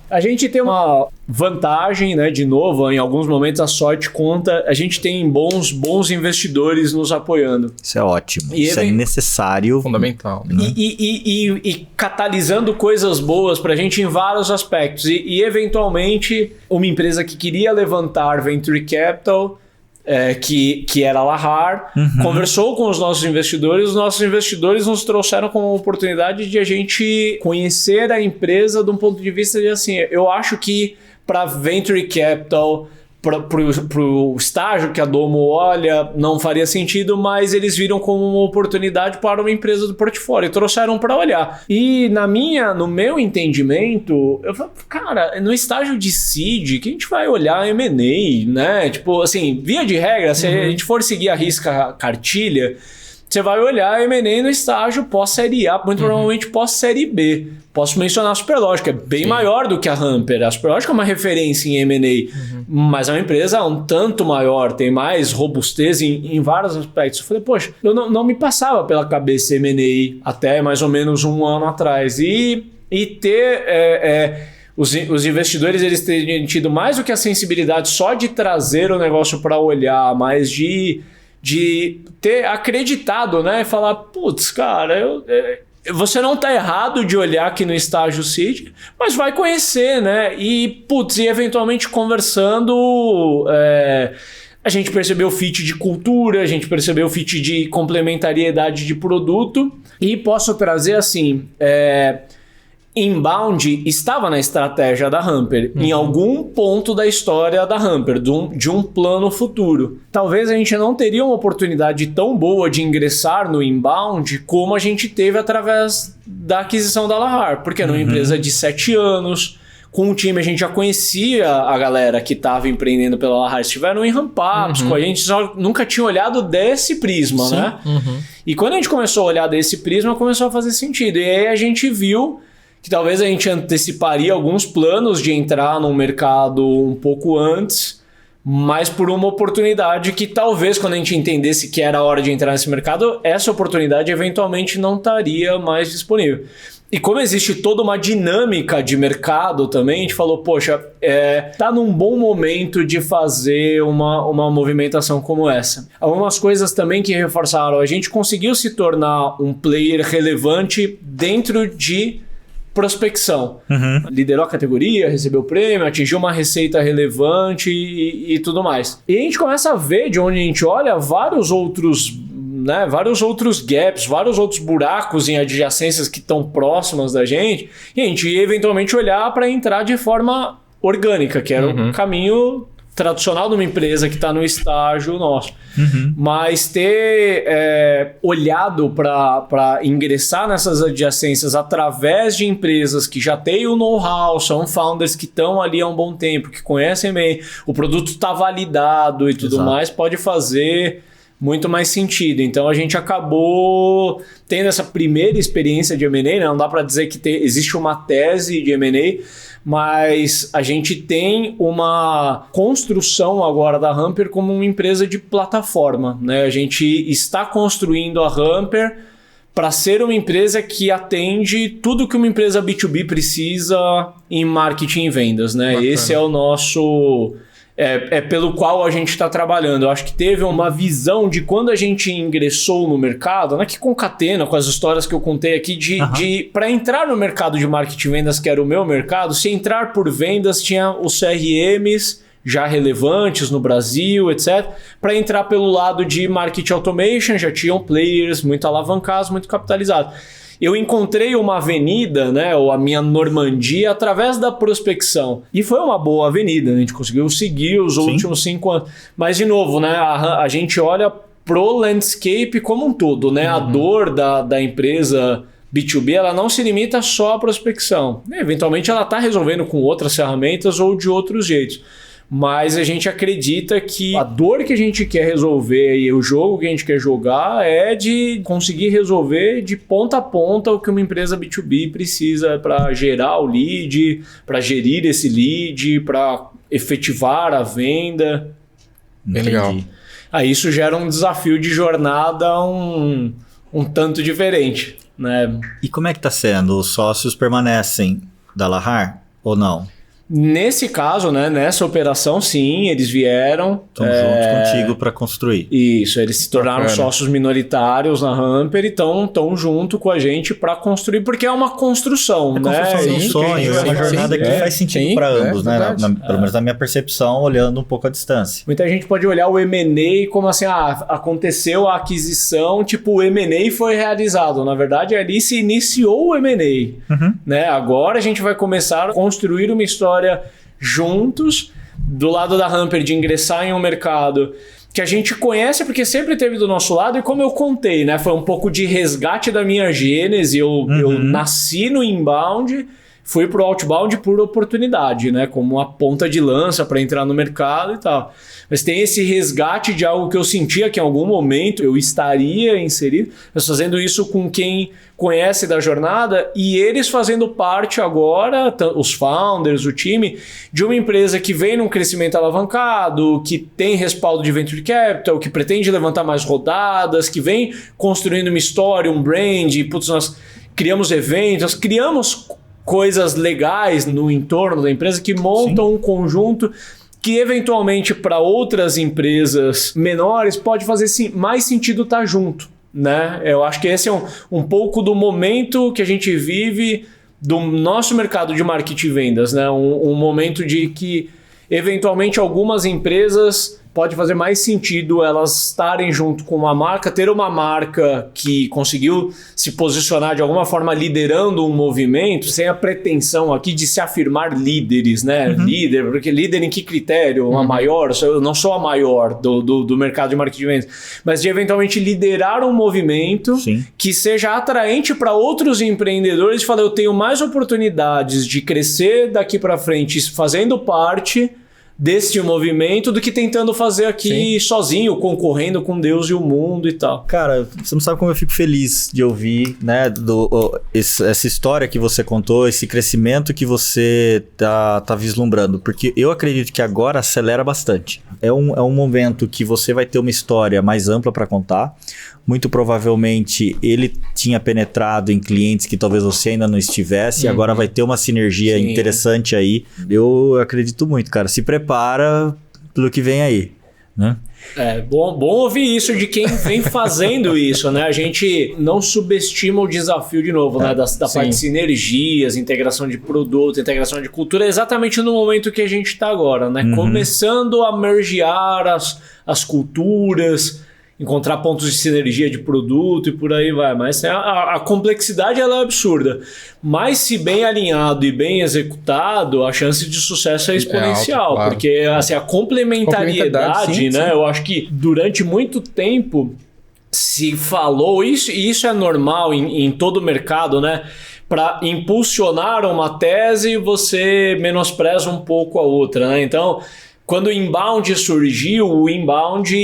A gente tem uma vantagem, né? De novo, em alguns momentos a sorte conta. A gente tem bons investidores nos apoiando. Isso é ótimo. Isso é necessário. Fundamental. Né? E catalisando coisas boas pra gente em vários aspectos. E eventualmente, uma empresa que queria levantar Venture Capital... que era a Lahar, conversou com os nossos investidores nos trouxeram como oportunidade de a gente conhecer a empresa de um ponto de vista de assim, eu acho que para Venture Capital, para o estágio que a Domo olha, não faria sentido, mas eles viram como uma oportunidade para uma empresa do portfólio e trouxeram para olhar. E no meu entendimento, eu falo, cara, no estágio de seed, que a gente vai olhar M&A, né? Tipo, assim, via de regra, se a gente for seguir a risca cartilha, você vai olhar M&A no estágio pós-série A, muito provavelmente pós-série B. Posso mencionar a Superlógica, é bem maior do que a Hamper. A Superlógica é uma referência em M&A, mas é uma empresa um tanto maior, tem mais robustez em vários aspectos. Eu falei, poxa, eu não me passava pela cabeça M&A até mais ou menos um ano atrás. E ter... Os investidores eles terem tido mais do que a sensibilidade só de trazer o negócio para olhar, mas de de ter acreditado, né? E falar, putz, cara, você não tá errado de olhar aqui no estágio Seed, mas vai conhecer, né? E, putz, e eventualmente conversando, a gente percebeu o fit de cultura, a gente percebeu o fit de complementariedade de produto, e posso trazer assim, inbound estava na estratégia da Humper, em algum ponto da história da Humper, de um plano futuro. Talvez a gente não teria uma oportunidade tão boa de ingressar no inbound como a gente teve através da aquisição da Lahar, porque era uma empresa de 7 anos, com o time a gente já conhecia a galera que estava empreendendo pela Lahar, estiveram em ramp-ups com a gente, só nunca tinha olhado desse prisma, né? E quando a gente começou a olhar desse prisma, começou a fazer sentido. E aí a gente viu que talvez a gente anteciparia alguns planos de entrar no mercado um pouco antes, mas por uma oportunidade que talvez quando a gente entendesse que era a hora de entrar nesse mercado, essa oportunidade eventualmente não estaria mais disponível. E como existe toda uma dinâmica de mercado também, a gente falou, poxa, tá num bom momento de fazer uma movimentação como essa. Algumas coisas também que reforçaram, a gente conseguiu se tornar um player relevante dentro de prospecção. Liderou a categoria, recebeu prêmio, atingiu uma receita relevante e tudo mais. E a gente começa a ver, de onde a gente olha, vários outros gaps, vários outros buracos em adjacências que estão próximas da gente, e a gente ia eventualmente olhar para entrar de forma orgânica, que era o caminho tradicional de uma empresa que está no estágio nosso. Mas ter olhado para ingressar nessas adjacências através de empresas que já têm o know-how, são founders que estão ali há um bom tempo, que conhecem bem, o produto está validado e tudo mais, pode fazer muito mais sentido. Então a gente acabou tendo essa primeira experiência de M&A, né? Não dá para dizer que existe uma tese de M&A, mas a gente tem uma construção agora da Humper como uma empresa de plataforma, né? A gente está construindo a Humper para ser uma empresa que atende tudo que uma empresa B2B precisa em marketing e vendas, né? Bacana. Esse é o nosso... pelo qual a gente está trabalhando. Eu acho que teve uma visão de quando a gente ingressou no mercado, né, que concatena com as histórias que eu contei aqui, de para entrar no mercado de marketing e vendas, que era o meu mercado, se entrar por vendas, tinha os CRMs já relevantes no Brasil, etc. Para entrar pelo lado de marketing automation, já tinham players muito alavancados, muito capitalizados. Eu encontrei uma avenida, né, ou a minha Normandia, através da prospecção. E foi uma boa avenida, né? A gente conseguiu seguir os últimos 5 anos. Mas, de novo, né, a gente olha pro landscape como um todo, né? A dor da empresa B2B, ela não se limita só à prospecção. Eventualmente, ela está resolvendo com outras ferramentas ou de outros jeitos. Mas a gente acredita que a dor que a gente quer resolver e o jogo que a gente quer jogar é de conseguir resolver de ponta a ponta o que uma empresa B2B precisa para gerar o lead, para gerir esse lead, para efetivar a venda. Bem legal. Aí isso gera um desafio de jornada um tanto diferente, né? E como é que está sendo? Os sócios permanecem da Lahar ou não? Nesse caso, né, nessa operação, sim, eles vieram. Estão junto contigo para construir. Isso, eles se tornaram sócios minoritários na Humper e estão junto com a gente para construir, porque é uma construção, né? Construção de um sonho, é uma jornada que faz sentido para ambos, né? Pelo menos na minha percepção, olhando um pouco à distância. Muita gente pode olhar o M&A como assim, aconteceu a aquisição, tipo, o M&A foi realizado. Na verdade, ali se iniciou o M&A, né? Agora a gente vai começar a construir uma história juntos, do lado da Humper, de ingressar em um mercado que a gente conhece porque sempre esteve do nosso lado, e como eu contei, né, foi um pouco de resgate da minha gênese. Eu nasci no inbound, fui pro outbound por oportunidade, né, como uma ponta de lança para entrar no mercado e tal. Mas tem esse resgate de algo que eu sentia que em algum momento eu estaria inserido, mas fazendo isso com quem conhece da jornada, e eles fazendo parte agora, os founders, o time, de uma empresa que vem num crescimento alavancado, que tem respaldo de venture capital, que pretende levantar mais rodadas, que vem construindo uma história, um brand. Putz, nós criamos eventos, nós criamos coisas legais no entorno da empresa que montam um conjunto que eventualmente para outras empresas menores pode fazer mais sentido estar junto, né? Eu acho que esse é um pouco do momento que a gente vive do nosso mercado de marketing e vendas, né? Um momento de que eventualmente algumas empresas pode fazer mais sentido elas estarem junto com uma marca, ter uma marca que conseguiu se posicionar de alguma forma liderando um movimento, sem a pretensão aqui de se afirmar líderes, né? Líder, porque líder em que critério? Uma maior? Eu não sou a maior do mercado de marketing de vendas, mas de eventualmente liderar um movimento que seja atraente para outros empreendedores e falar, eu tenho mais oportunidades de crescer daqui para frente fazendo parte desse movimento do que tentando fazer aqui sozinho, concorrendo com Deus e o mundo e tal. Cara, você não sabe como eu fico feliz de ouvir, né, essa história que você contou, esse crescimento que você tá vislumbrando, porque eu acredito que agora acelera bastante. É um momento que você vai ter uma história mais ampla para contar. Muito provavelmente ele tinha penetrado em clientes que talvez você ainda não estivesse, e agora vai ter uma sinergia interessante aí. Eu acredito muito, cara. Se prepara pelo que vem aí, né? É bom ouvir isso de quem vem fazendo isso, né? A gente não subestima o desafio, de novo, né? Da parte de sinergias, integração de produto, integração de cultura, exatamente no momento que a gente está agora, né? Começando a mergear as culturas, encontrar pontos de sinergia de produto e por aí vai. Mas a complexidade ela é absurda. Mas se bem alinhado e bem executado, a chance de sucesso é exponencial. Alta, claro. Porque assim, a complementariedade, né? Eu acho que durante muito tempo se falou isso, e isso é normal em todo o mercado, né? Para impulsionar uma tese, você menospreza um pouco a outra, né? Então, quando o inbound surgiu, o inbound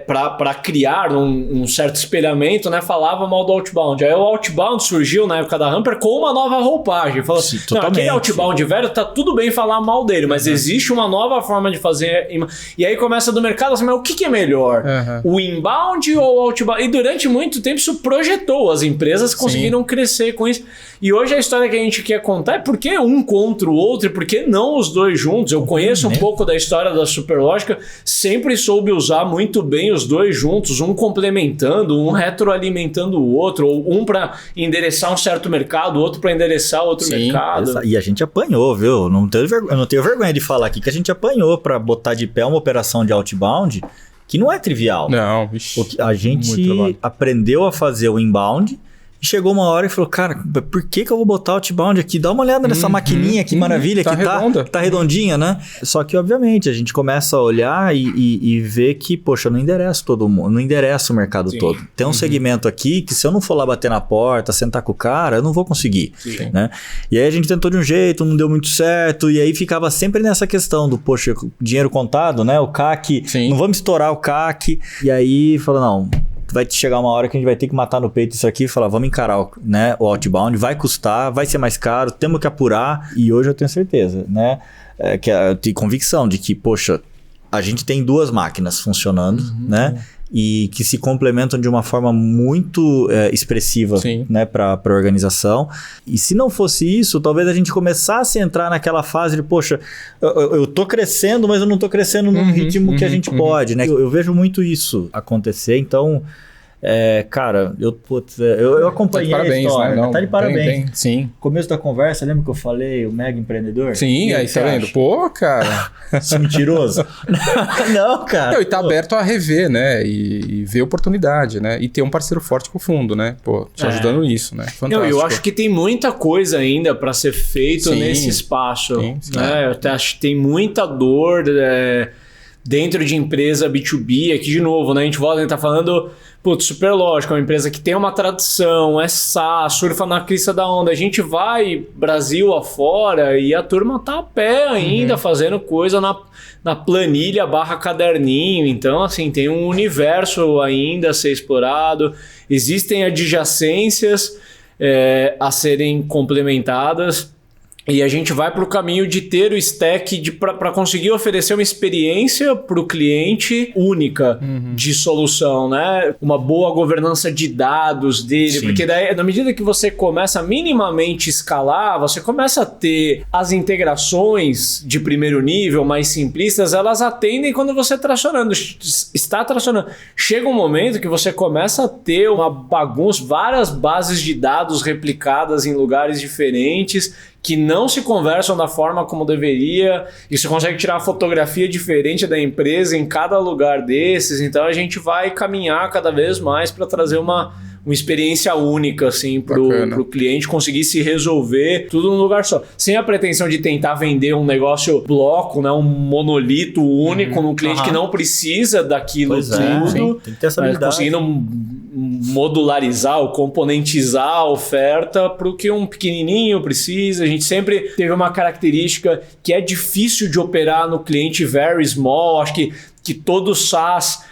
para criar um certo espelhamento, né, falava mal do outbound. Aí o outbound surgiu na época da Hamper com uma nova roupagem. Falou assim, aquele outbound velho, tá tudo bem falar mal dele, mas existe uma nova forma de fazer. E aí começa do mercado assim, mas o que é melhor? O inbound ou o outbound? E durante muito tempo isso projetou. As empresas conseguiram crescer com isso. E hoje a história que a gente quer contar é por que um contra o outro e por que não os dois juntos. Eu conheço um pouco da história da Superlógica, sempre soube usar muito bem os dois juntos, um complementando, um retroalimentando o outro, ou um para endereçar um certo mercado, outro para endereçar outro mercado. E a gente apanhou, viu? Eu não tenho vergonha de falar aqui que a gente apanhou para botar de pé uma operação de outbound que não é trivial. Não, vixe, a gente aprendeu a fazer o inbound. E chegou uma hora e falou, cara, por que eu vou botar outbound aqui? Dá uma olhada nessa maquininha, que maravilha, tá que redonda. Tá redondinha, né? Só que, obviamente, a gente começa a olhar e ver que, poxa, não endereça todo mundo, não endereça o mercado todo. Tem um segmento aqui que se eu não for lá bater na porta, sentar com o cara, eu não vou conseguir, né? E aí a gente tentou de um jeito, não deu muito certo, e aí ficava sempre nessa questão do, poxa, dinheiro contado, né? O CAC, não vamos estourar o CAC. E aí, falou, não, vai chegar uma hora que a gente vai ter que matar no peito isso aqui e falar, vamos encarar o outbound, vai custar, vai ser mais caro, temos que apurar. E hoje eu tenho certeza, né? Que eu tenho convicção de que, poxa, a gente tem duas máquinas funcionando, né? E que se complementam de uma forma muito expressiva, né, para a organização. E se não fosse isso, talvez a gente começasse a entrar naquela fase de, poxa, eu tô crescendo, mas eu não tô crescendo no ritmo que a gente pode, né? Eu vejo muito isso acontecer, então... cara, eu acompanhei tá de parabéns, a história. Né? Não, tá de parabéns. Sim. Começo da conversa, lembra que eu falei o mega empreendedor? Sim, aí tá vendo? Pô, cara. Esse mentiroso. Não, cara. Não, e tá aberto a rever, né? E ver oportunidade, né? E ter um parceiro forte com o fundo, né? Pô, te ajudando nisso, né? Fantástico. Não, eu acho que tem muita coisa ainda para ser feito nesse espaço. Sim. Né? Eu até acho que tem muita dor dentro de empresa B2B. Aqui, de novo, né? A gente volta, a gente tá falando... Putz, Superlógica, é uma empresa que tem uma tradição, é SaaS, surfa na crista da onda. A gente vai Brasil afora e a turma tá a pé ainda, fazendo coisa na planilha / caderninho. Então, assim, tem um universo ainda a ser explorado. Existem adjacências a serem complementadas. E a gente vai para o caminho de ter o stack para conseguir oferecer uma experiência para o cliente única de solução, né? Uma boa governança de dados dele. Sim. Porque daí, na medida que você começa a minimamente escalar, você começa a ter as integrações de primeiro nível, mais simplistas, elas atendem quando você está tracionando. Chega um momento que você começa a ter uma bagunça, várias bases de dados replicadas em lugares diferentes, que não se conversam da forma como deveria, e você consegue tirar uma fotografia diferente da empresa em cada lugar desses. Então a gente vai caminhar cada vez mais para trazer uma experiência única assim, para o cliente conseguir se resolver tudo num lugar só. Sem a pretensão de tentar vender um negócio bloco, né, um monolito único num cliente que não precisa daquilo tudo. Tem que ter essa habilidade. Conseguindo modularizar ou componentizar a oferta para o que um pequenininho precisa. A gente sempre teve uma característica que é difícil de operar no cliente very small. Acho que todo SaaS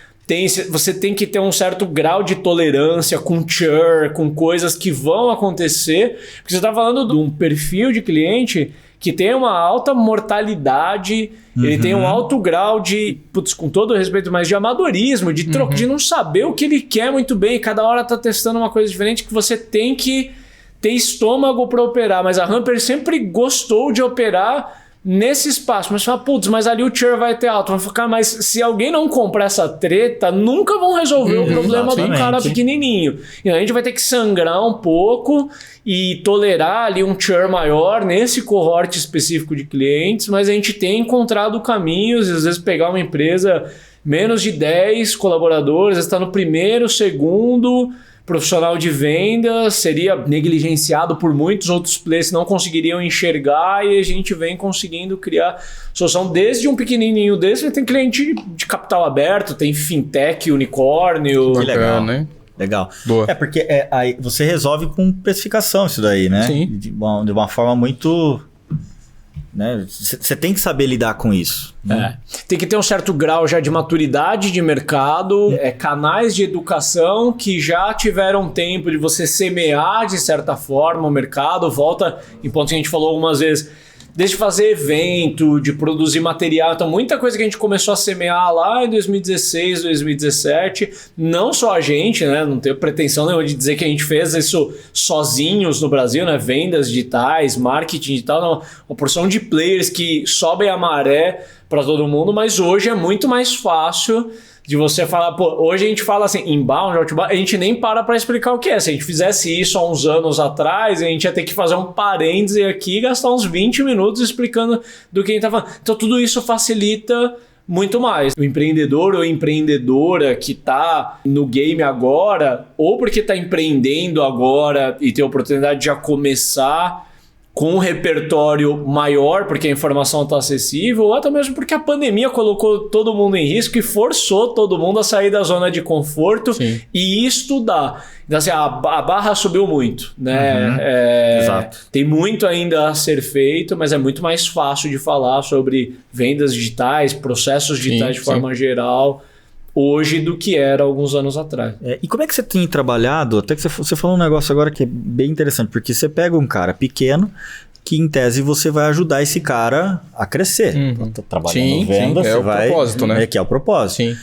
você tem que ter um certo grau de tolerância com churn, com coisas que vão acontecer, porque você está falando de um perfil de cliente que tem uma alta mortalidade, ele tem um alto grau de, com todo o respeito, mas de amadorismo, de de não saber o que ele quer muito bem, cada hora está testando uma coisa diferente, que você tem que ter estômago para operar. Mas a Humper sempre gostou de operar nesse espaço, mas fala, mas ali o churn vai ter alto, vai ficar, mas se alguém não comprar essa treta, nunca vão resolver o problema do cara pequenininho. E a gente vai ter que sangrar um pouco e tolerar ali um churn maior nesse cohort específico de clientes, mas a gente tem encontrado caminhos, às vezes pegar uma empresa menos de 10 colaboradores, está no primeiro, segundo profissional de vendas, seria negligenciado por muitos outros players que não conseguiriam enxergar, e a gente vem conseguindo criar solução desde um pequenininho desse. Tem cliente de capital aberto, tem fintech, unicórnio. Que legal, né? Legal. Boa. Porque aí você resolve com precificação isso daí, né? Sim. De uma forma muito... Você tem que saber lidar com isso. Né? Tem que ter um certo grau já de maturidade de mercado, canais de educação que já tiveram tempo de você semear de certa forma o mercado. Volta em ponto que a gente falou algumas vezes, desde fazer evento, de produzir material. Então, muita coisa que a gente começou a semear lá em 2016, 2017, não só a gente, né? Não tenho pretensão nenhuma de dizer que a gente fez isso sozinhos no Brasil, né? Vendas digitais, marketing digital, não. Uma porção de players que sobem a maré para todo mundo, mas hoje é muito mais fácil de você falar, hoje a gente fala assim, inbound, outbound, a gente nem para explicar o que é. Se a gente fizesse isso há uns anos atrás, a gente ia ter que fazer um parêntese aqui e gastar uns 20 minutos explicando do que a gente tá falando. Então tudo isso facilita muito mais. O empreendedor ou empreendedora que tá no game agora, ou porque tá empreendendo agora e tem a oportunidade de já começar com um repertório maior, porque a informação está acessível, ou até mesmo porque a pandemia colocou todo mundo em risco e forçou todo mundo a sair da zona de conforto e estudar. Então, assim, a barra subiu muito, né? Exato. Tem muito ainda a ser feito, mas é muito mais fácil de falar sobre vendas digitais, processos digitais de forma geral, hoje do que era alguns anos atrás. E como é que você tem trabalhado? Até que você falou um negócio agora que é bem interessante, porque você pega um cara pequeno que, em tese, você vai ajudar esse cara a crescer. Tá trabalhando em venda, você vai... o propósito, né? Que é o propósito. Sim.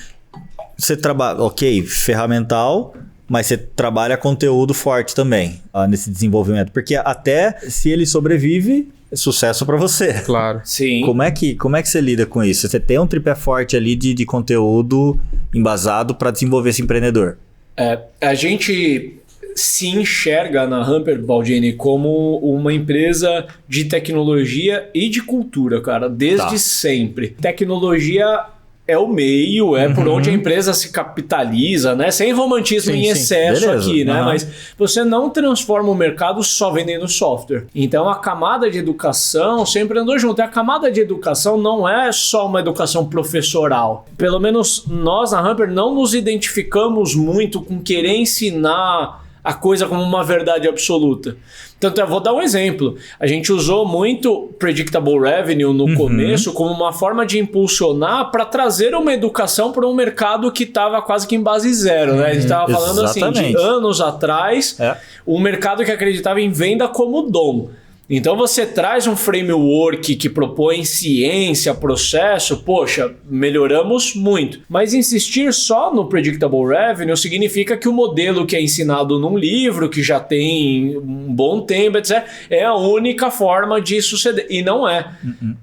Você trabalha, ferramental, mas você trabalha conteúdo forte também nesse desenvolvimento. Porque até se ele sobrevive, é sucesso para você. Claro. Sim. Como é que você lida com isso? Você tem um tripé forte ali de conteúdo embasado para desenvolver esse empreendedor? A gente se enxerga na Humper, Baldini, como uma empresa de tecnologia e de cultura, cara, desde sempre. Tecnologia é o meio, por onde a empresa se capitaliza, né? Sem romantismo em excesso aqui, né? Mas você não transforma o mercado só vendendo software. Então a camada de educação sempre andou junto. E a camada de educação não é só uma educação professoral. Pelo menos nós na Humper não nos identificamos muito com querer ensinar a coisa como uma verdade absoluta. Tanto eu vou dar um exemplo. A gente usou muito Predictable Revenue no começo como uma forma de impulsionar para trazer uma educação para um mercado que estava quase que em base zero. Né? A gente estava falando assim, de anos atrás, um mercado que acreditava em venda como dom. Então você traz um framework que propõe ciência, processo, poxa, melhoramos muito. Mas insistir só no Predictable Revenue significa que o modelo que é ensinado num livro, que já tem um bom tempo, etc., é a única forma de suceder. E não é.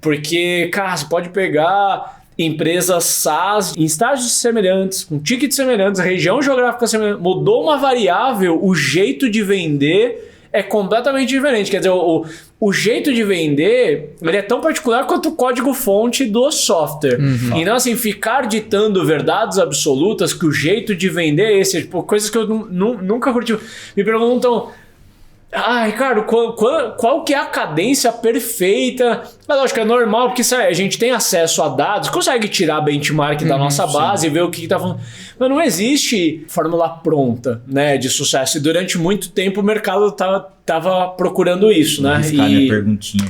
Porque, cara, você pode pegar empresas SaaS em estágios semelhantes, com tickets semelhantes, região geográfica semelhante, mudou uma variável, o jeito de vender é completamente diferente. Quer dizer, o jeito de vender ele é tão particular quanto o código-fonte do software. Então, assim, ficar ditando verdades absolutas que o jeito de vender é esse, tipo, coisas que eu nunca curti. Me perguntam... Ricardo, qual que é a cadência perfeita? Lógico, é normal, porque sabe, a gente tem acesso a dados, consegue tirar benchmark da nossa base e ver o que está falando. Mas não existe fórmula pronta, né, de sucesso. E durante muito tempo o mercado tava procurando isso, né? Minha perguntinha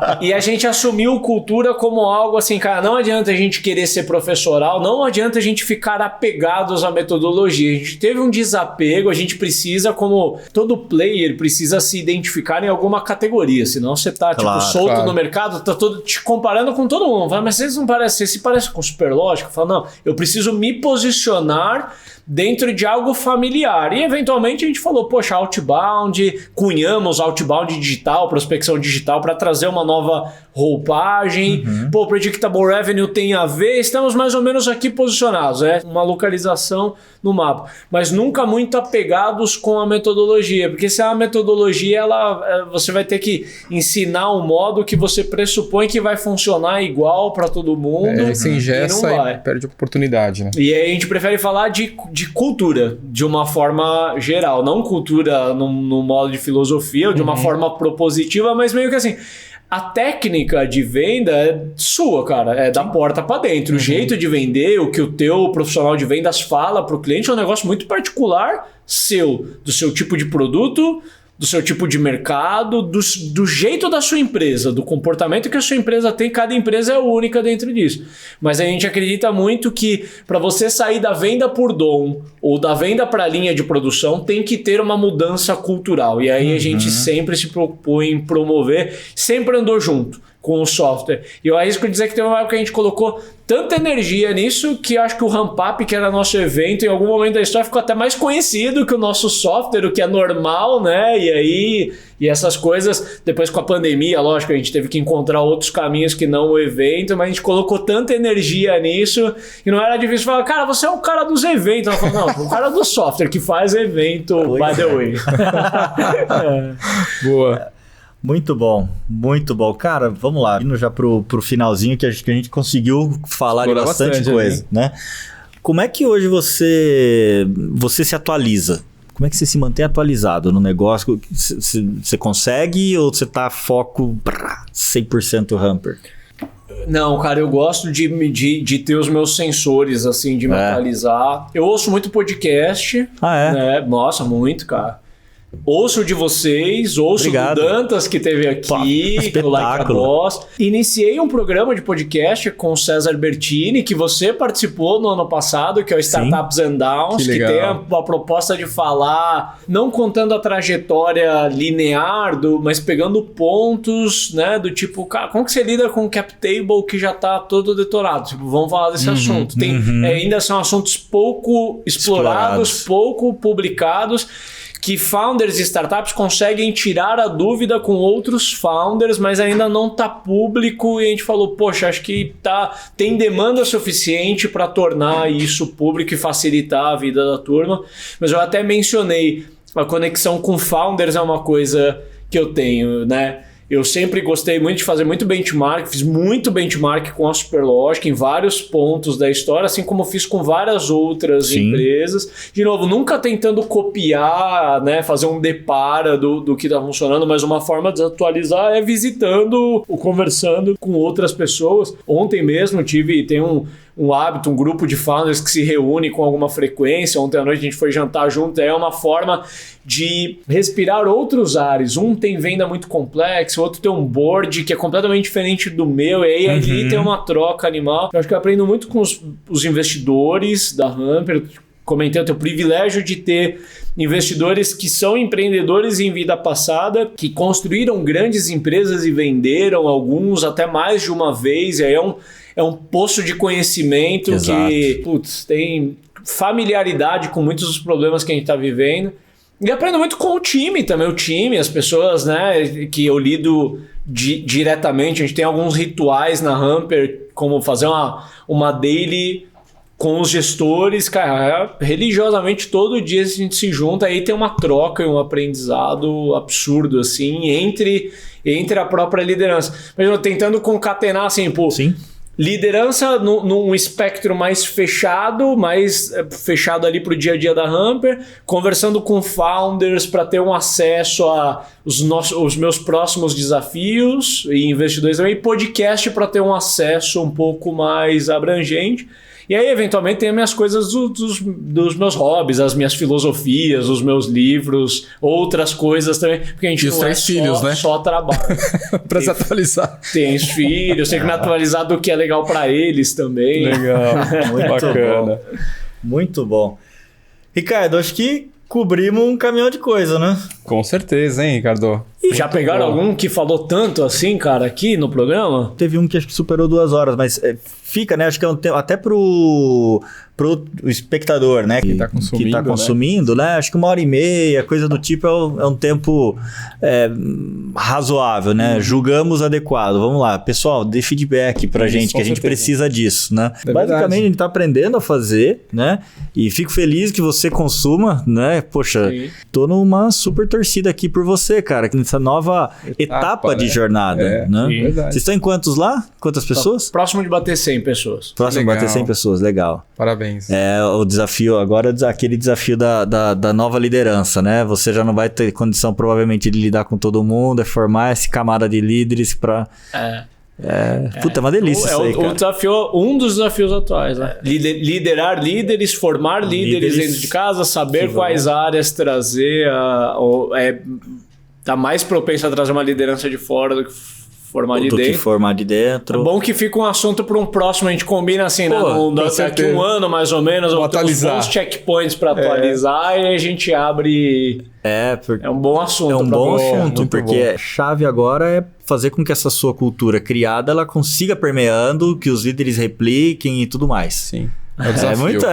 aqui. E a gente assumiu cultura como algo assim, cara, não adianta a gente querer ser professoral, não adianta a gente ficar apegados à metodologia. A gente teve um desapego, a gente precisa, como todo player, precisa se identificar em alguma categoria, senão você tá solto no mercado, tá todo te comparando com todo mundo. Fala, mas vocês não parecem, se parece com Superlógica? Fala, não, eu preciso me posicionar dentro de algo familiar. E eventualmente a gente falou, poxa, outbound, cunhamos outbound digital, prospecção digital para trazer uma nova roupagem. Pô, Predictable Revenue tem a ver, estamos mais ou menos aqui posicionados, uma localização no mapa, mas nunca muito apegados com a metodologia, porque se a metodologia, você vai ter que ensinar um modo que você pressupõe que vai funcionar igual para todo mundo. Se engessa e perde a oportunidade, né? E aí a gente prefere falar de cultura, de uma forma geral, não cultura no modo de filosofia, ou de uma forma propositiva, mas meio que assim, a técnica de venda é sua, cara, é da porta para dentro. O jeito de vender, o que o teu profissional de vendas fala para o cliente é um negócio muito particular seu, do seu tipo de produto, do seu tipo de mercado, do jeito da sua empresa, do comportamento que a sua empresa tem. Cada empresa é única dentro disso. Mas a gente acredita muito que para você sair da venda por dom ou da venda para a linha de produção, tem que ter uma mudança cultural. E aí a gente sempre se propõe em promover, sempre andou junto com o software. E eu arrisco dizer que tem uma época que a gente colocou tanta energia nisso que eu acho que o Ramp Up, que era nosso evento, em algum momento da história ficou até mais conhecido que o nosso software, o que é normal, né? E essas coisas, depois com a pandemia, lógico, a gente teve que encontrar outros caminhos que não o evento, mas a gente colocou tanta energia nisso que não era difícil falar, cara, você é o cara dos eventos. Ela falou, não, o cara do software que faz evento, by the way. Boa. Muito bom, muito bom. Cara, vamos lá, indo já pro finalzinho que a gente conseguiu falar de bastante coisa, né? Como é que hoje você se atualiza? Como é que você se mantém atualizado no negócio? Você consegue ou você tá foco 100% Hamper? Não, cara, eu gosto de ter os meus sensores, assim, de me atualizar. Eu ouço muito podcast. Né? Nossa, muito, cara. Ouço de vocês, ouço do Dantas que teve aqui, do Like a Boss. Iniciei um programa de podcast com o César Bertini, que você participou no ano passado, que é o Startups and Downs, que tem a proposta de falar, não contando a trajetória linear, mas pegando pontos, né, do tipo, cara, como que você lida com o cap table que já tá todo detonado? Tipo, vamos falar desse assunto. Ainda são assuntos pouco explorados, pouco publicados, que founders e startups conseguem tirar a dúvida com outros founders, mas ainda não está público, e a gente falou, poxa, acho que tem demanda suficiente para tornar isso público e facilitar a vida da turma. Mas eu até mencionei, a conexão com founders é uma coisa que eu tenho, né? Eu sempre gostei muito de fazer muito benchmark, fiz muito benchmark com a Superlógica em vários pontos da história, assim como fiz com várias outras empresas. De novo, nunca tentando copiar, né, fazer um depara do que está funcionando, mas uma forma de atualizar é visitando ou conversando com outras pessoas. Ontem mesmo tem um hábito, um grupo de founders que se reúne com alguma frequência. Ontem à noite a gente foi jantar junto. É uma forma de respirar outros ares. Um tem venda muito complexa, o outro tem um board que é completamente diferente do meu, e aí ali tem uma troca animal. Eu acho que eu aprendo muito com os investidores da Hamper, comentei, eu tenho o privilégio de ter investidores que são empreendedores em vida passada, que construíram grandes empresas e venderam alguns até mais de uma vez, e aí é um poço de conhecimento. Exato. Que tem familiaridade com muitos dos problemas que a gente está vivendo. E aprendo muito com o time também, as pessoas, né, que eu lido diretamente. A gente tem alguns rituais na Hamper, como fazer uma daily com os gestores, cara, religiosamente todo dia a gente se junta, aí tem uma troca e um aprendizado absurdo, assim, entre a própria liderança. Mas eu tentando concatenar, assim, Sim. Liderança num espectro mais fechado ali para o dia a dia da Hamper, conversando com founders para ter um acesso os meus próximos desafios e investidores também, e podcast para ter um acesso um pouco mais abrangente. E aí, eventualmente, tem as minhas coisas dos meus hobbies, as minhas filosofias, os meus livros, outras coisas também. Porque a gente e os 3 filhos, né? Só trabalho. Para se atualizar. Tem os filhos, tem que me atualizar do que é legal para eles também. Legal, muito bacana. Bom. Muito bom. Ricardo, acho que cobrimos um caminhão de coisa, né? Com certeza, hein, Ricardo? Já pegaram algum que falou tanto assim, cara, aqui no programa? Teve um que acho que superou 2 horas, mas fica, né? Acho que é um tempo até pro espectador, né? Que tá consumindo, né? Acho que 1h30, coisa do tipo, é um tempo razoável, né? Julgamos adequado. Vamos lá, pessoal, dê feedback pra gente, que a gente precisa disso, né? Basicamente, a gente tá aprendendo a fazer, né? E fico feliz que você consuma, né? Poxa, tô numa super torcida aqui por você, cara, nessa nova etapa de jornada, né? Vocês estão em quantos lá? Quantas pessoas? Próximo de bater 100 pessoas. Próximo de bater 100 pessoas, legal. Parabéns. O desafio agora, aquele desafio da nova liderança, né? Você já não vai ter condição provavelmente de lidar com todo mundo, formar essa camada de líderes para... Puta, é uma delícia isso aí, cara. Um dos desafios atuais, né? Liderar líderes, formar líderes dentro de casa, saber quais áreas trazer, tá mais propenso a trazer uma liderança de fora do que formar de dentro. É bom que fica um assunto para um próximo, a gente combina assim, daqui um ano mais ou menos, atualizar. Uns checkpoints para atualizar e a gente abre... É um bom assunto. É um bom assunto, porque a chave agora é fazer com que essa sua cultura criada, ela consiga permeando, que os líderes repliquem e tudo mais. Sim. Cara. Nunca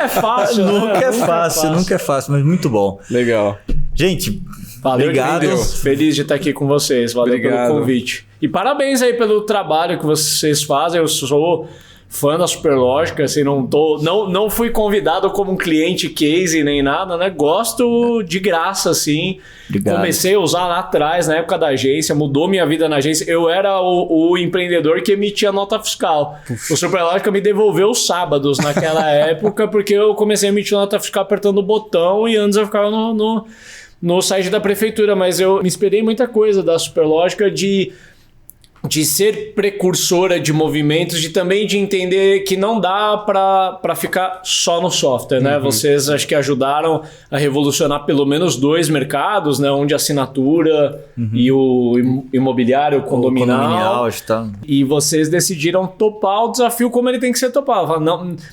é fácil. Nunca é fácil, mas muito bom. Legal. Gente, valeu, obrigado. Feliz de estar aqui com vocês. Valeu pelo convite. E parabéns aí pelo trabalho que vocês fazem. Eu sou fã da Superlógica, assim, não fui convidado como um cliente case nem nada, né? Gosto de graça, assim. Obrigado. Comecei a usar lá atrás, na época da agência, mudou minha vida na agência. Eu era o empreendedor que emitia nota fiscal. O Superlógica me devolveu os sábados naquela época, porque eu comecei a emitir nota fiscal apertando o botão e antes eu ficava no site da prefeitura, mas eu me inspirei muita coisa da Superlógica de ser precursora de movimentos, também de entender que não dá para ficar só no software, né? Vocês acho que ajudaram a revolucionar pelo menos 2 mercados, né? Onde a assinatura e o imobiliário, o condominial. E vocês decidiram topar o desafio como ele tem que ser topado.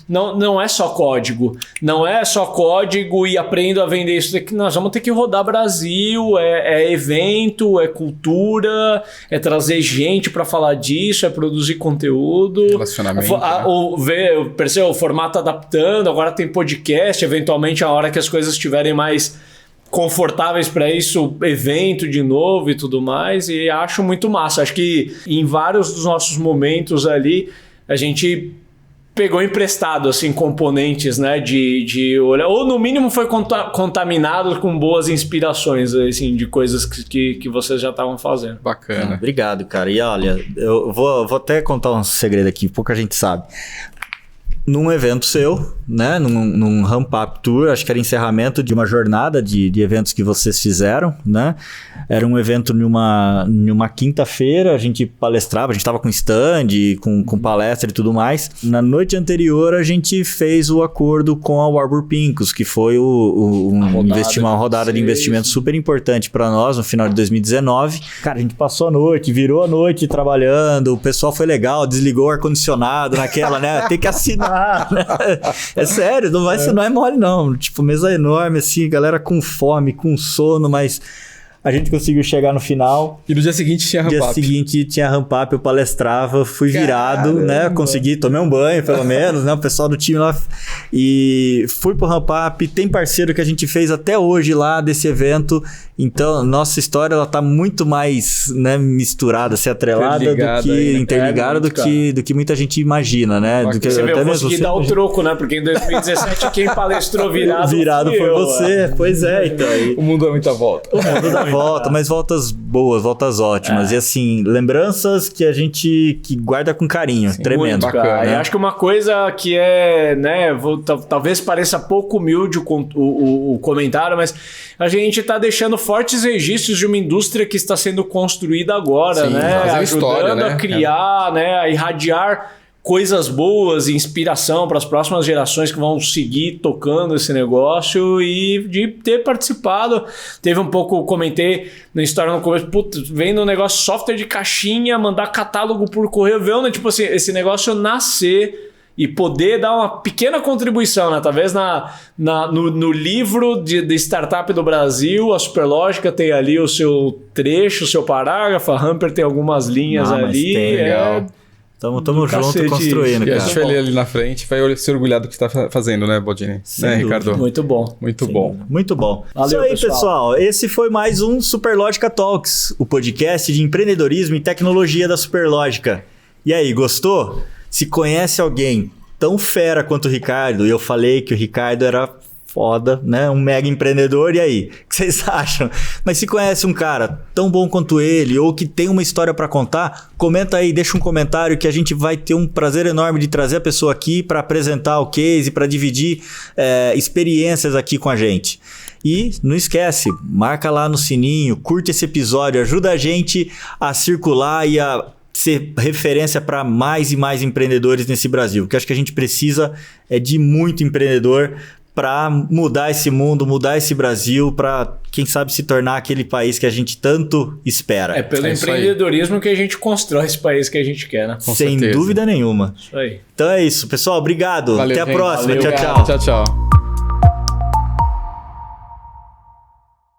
Não é só código. Não é só código e aprendo a vender isso daqui. Nós vamos ter que rodar Brasil, é evento, é cultura, é trazer gente para falar disso, é produzir conteúdo, relacionamento, percebeu o formato adaptando, agora tem podcast, eventualmente a hora que as coisas estiverem mais confortáveis para isso, evento de novo e tudo mais, e acho muito massa. Acho que em vários dos nossos momentos ali a gente pegou emprestado assim componentes, né, de olhar, ou no mínimo foi contaminado com boas inspirações assim de coisas que vocês já estavam fazendo. Bacana. Obrigado, cara. E olha, eu vou até contar um segredo aqui, pouca gente sabe. Num evento seu, né, num Ramp Up Tour, acho que era encerramento de uma jornada de eventos que vocês fizeram, né? Era um evento numa quinta-feira, a gente palestrava, a gente estava com stand, com palestra e tudo mais. Na noite anterior, a gente fez o acordo com a Warburg Pincus, que foi uma rodada de investimento super importante para nós no final de 2019. Cara, a gente passou a noite, virou a noite trabalhando, o pessoal foi legal, desligou o ar-condicionado naquela, né? Tem que assinar É sério, não é mole não. Tipo, mesa enorme, assim, galera com fome, com sono, mas a gente conseguiu chegar no final. E no dia seguinte tinha ramp-up. No dia seguinte tinha ramp-up, eu palestrava, fui virado, né? Consegui, tomei um banho, pelo menos, né? O pessoal do time lá. E fui pro ramp-up. Tem parceiro que a gente fez até hoje lá desse evento. Então, nossa história, ela tá muito mais, né, misturada, se atrelada interligada do que muita gente imagina, né? Do que você até eu mesmo consegui dar o troco, né? Porque em 2017 quem palestrou virado foi você. Pois é, então. O mundo dá muita volta. O mundo dá volta, mas voltas boas, voltas ótimas. E assim, lembranças que a gente guarda com carinho. Sim, tremendo. Bacana, né? E acho que uma coisa que é, né, talvez pareça pouco humilde o comentário, mas a gente tá deixando fortes registros de uma indústria que está sendo construída agora, né? Ajudando história, né? A criar, né? A irradiar coisas boas e inspiração para as próximas gerações que vão seguir tocando esse negócio e de ter participado. Teve um pouco, comentei na história no começo, vendo um negócio software de caixinha, mandar catálogo por correio, vendo, tipo assim, esse negócio nascer e poder dar uma pequena contribuição, né? Talvez no livro de startup do Brasil, a Superlógica tem ali o seu trecho, o seu parágrafo, a Hamper tem algumas linhas ali. Tem, legal. Tamo junto construindo, cara. E a gente vai ler ali na frente, vai se orgulhar do que tá fazendo, né, Boldini? Né, Ricardo? Muito bom. Muito bom. Muito bom. Valeu, isso aí, pessoal. Esse foi mais um Superlógica Talks, o podcast de empreendedorismo e tecnologia da Superlógica. E aí, gostou? Se conhece alguém tão fera quanto o Ricardo, e eu falei que o Ricardo era foda, né? Um mega empreendedor, e aí? O que vocês acham? Mas se conhece um cara tão bom quanto ele, ou que tem uma história para contar, comenta aí, deixa um comentário que a gente vai ter um prazer enorme de trazer a pessoa aqui para apresentar o case, para dividir experiências aqui com a gente. E não esquece, marca lá no sininho, curte esse episódio, ajuda a gente a circular e a ser referência para mais e mais empreendedores nesse Brasil. O que acho que a gente precisa é de muito empreendedor para mudar esse mundo, mudar esse Brasil, para, quem sabe, se tornar aquele país que a gente tanto espera. É pelo empreendedorismo que a gente constrói esse país que a gente quer, né? Sem dúvida nenhuma. Isso aí. Então é isso, pessoal. Obrigado. Valeu, até a próxima. Valeu. Tchau, tchau. Tchau, tchau.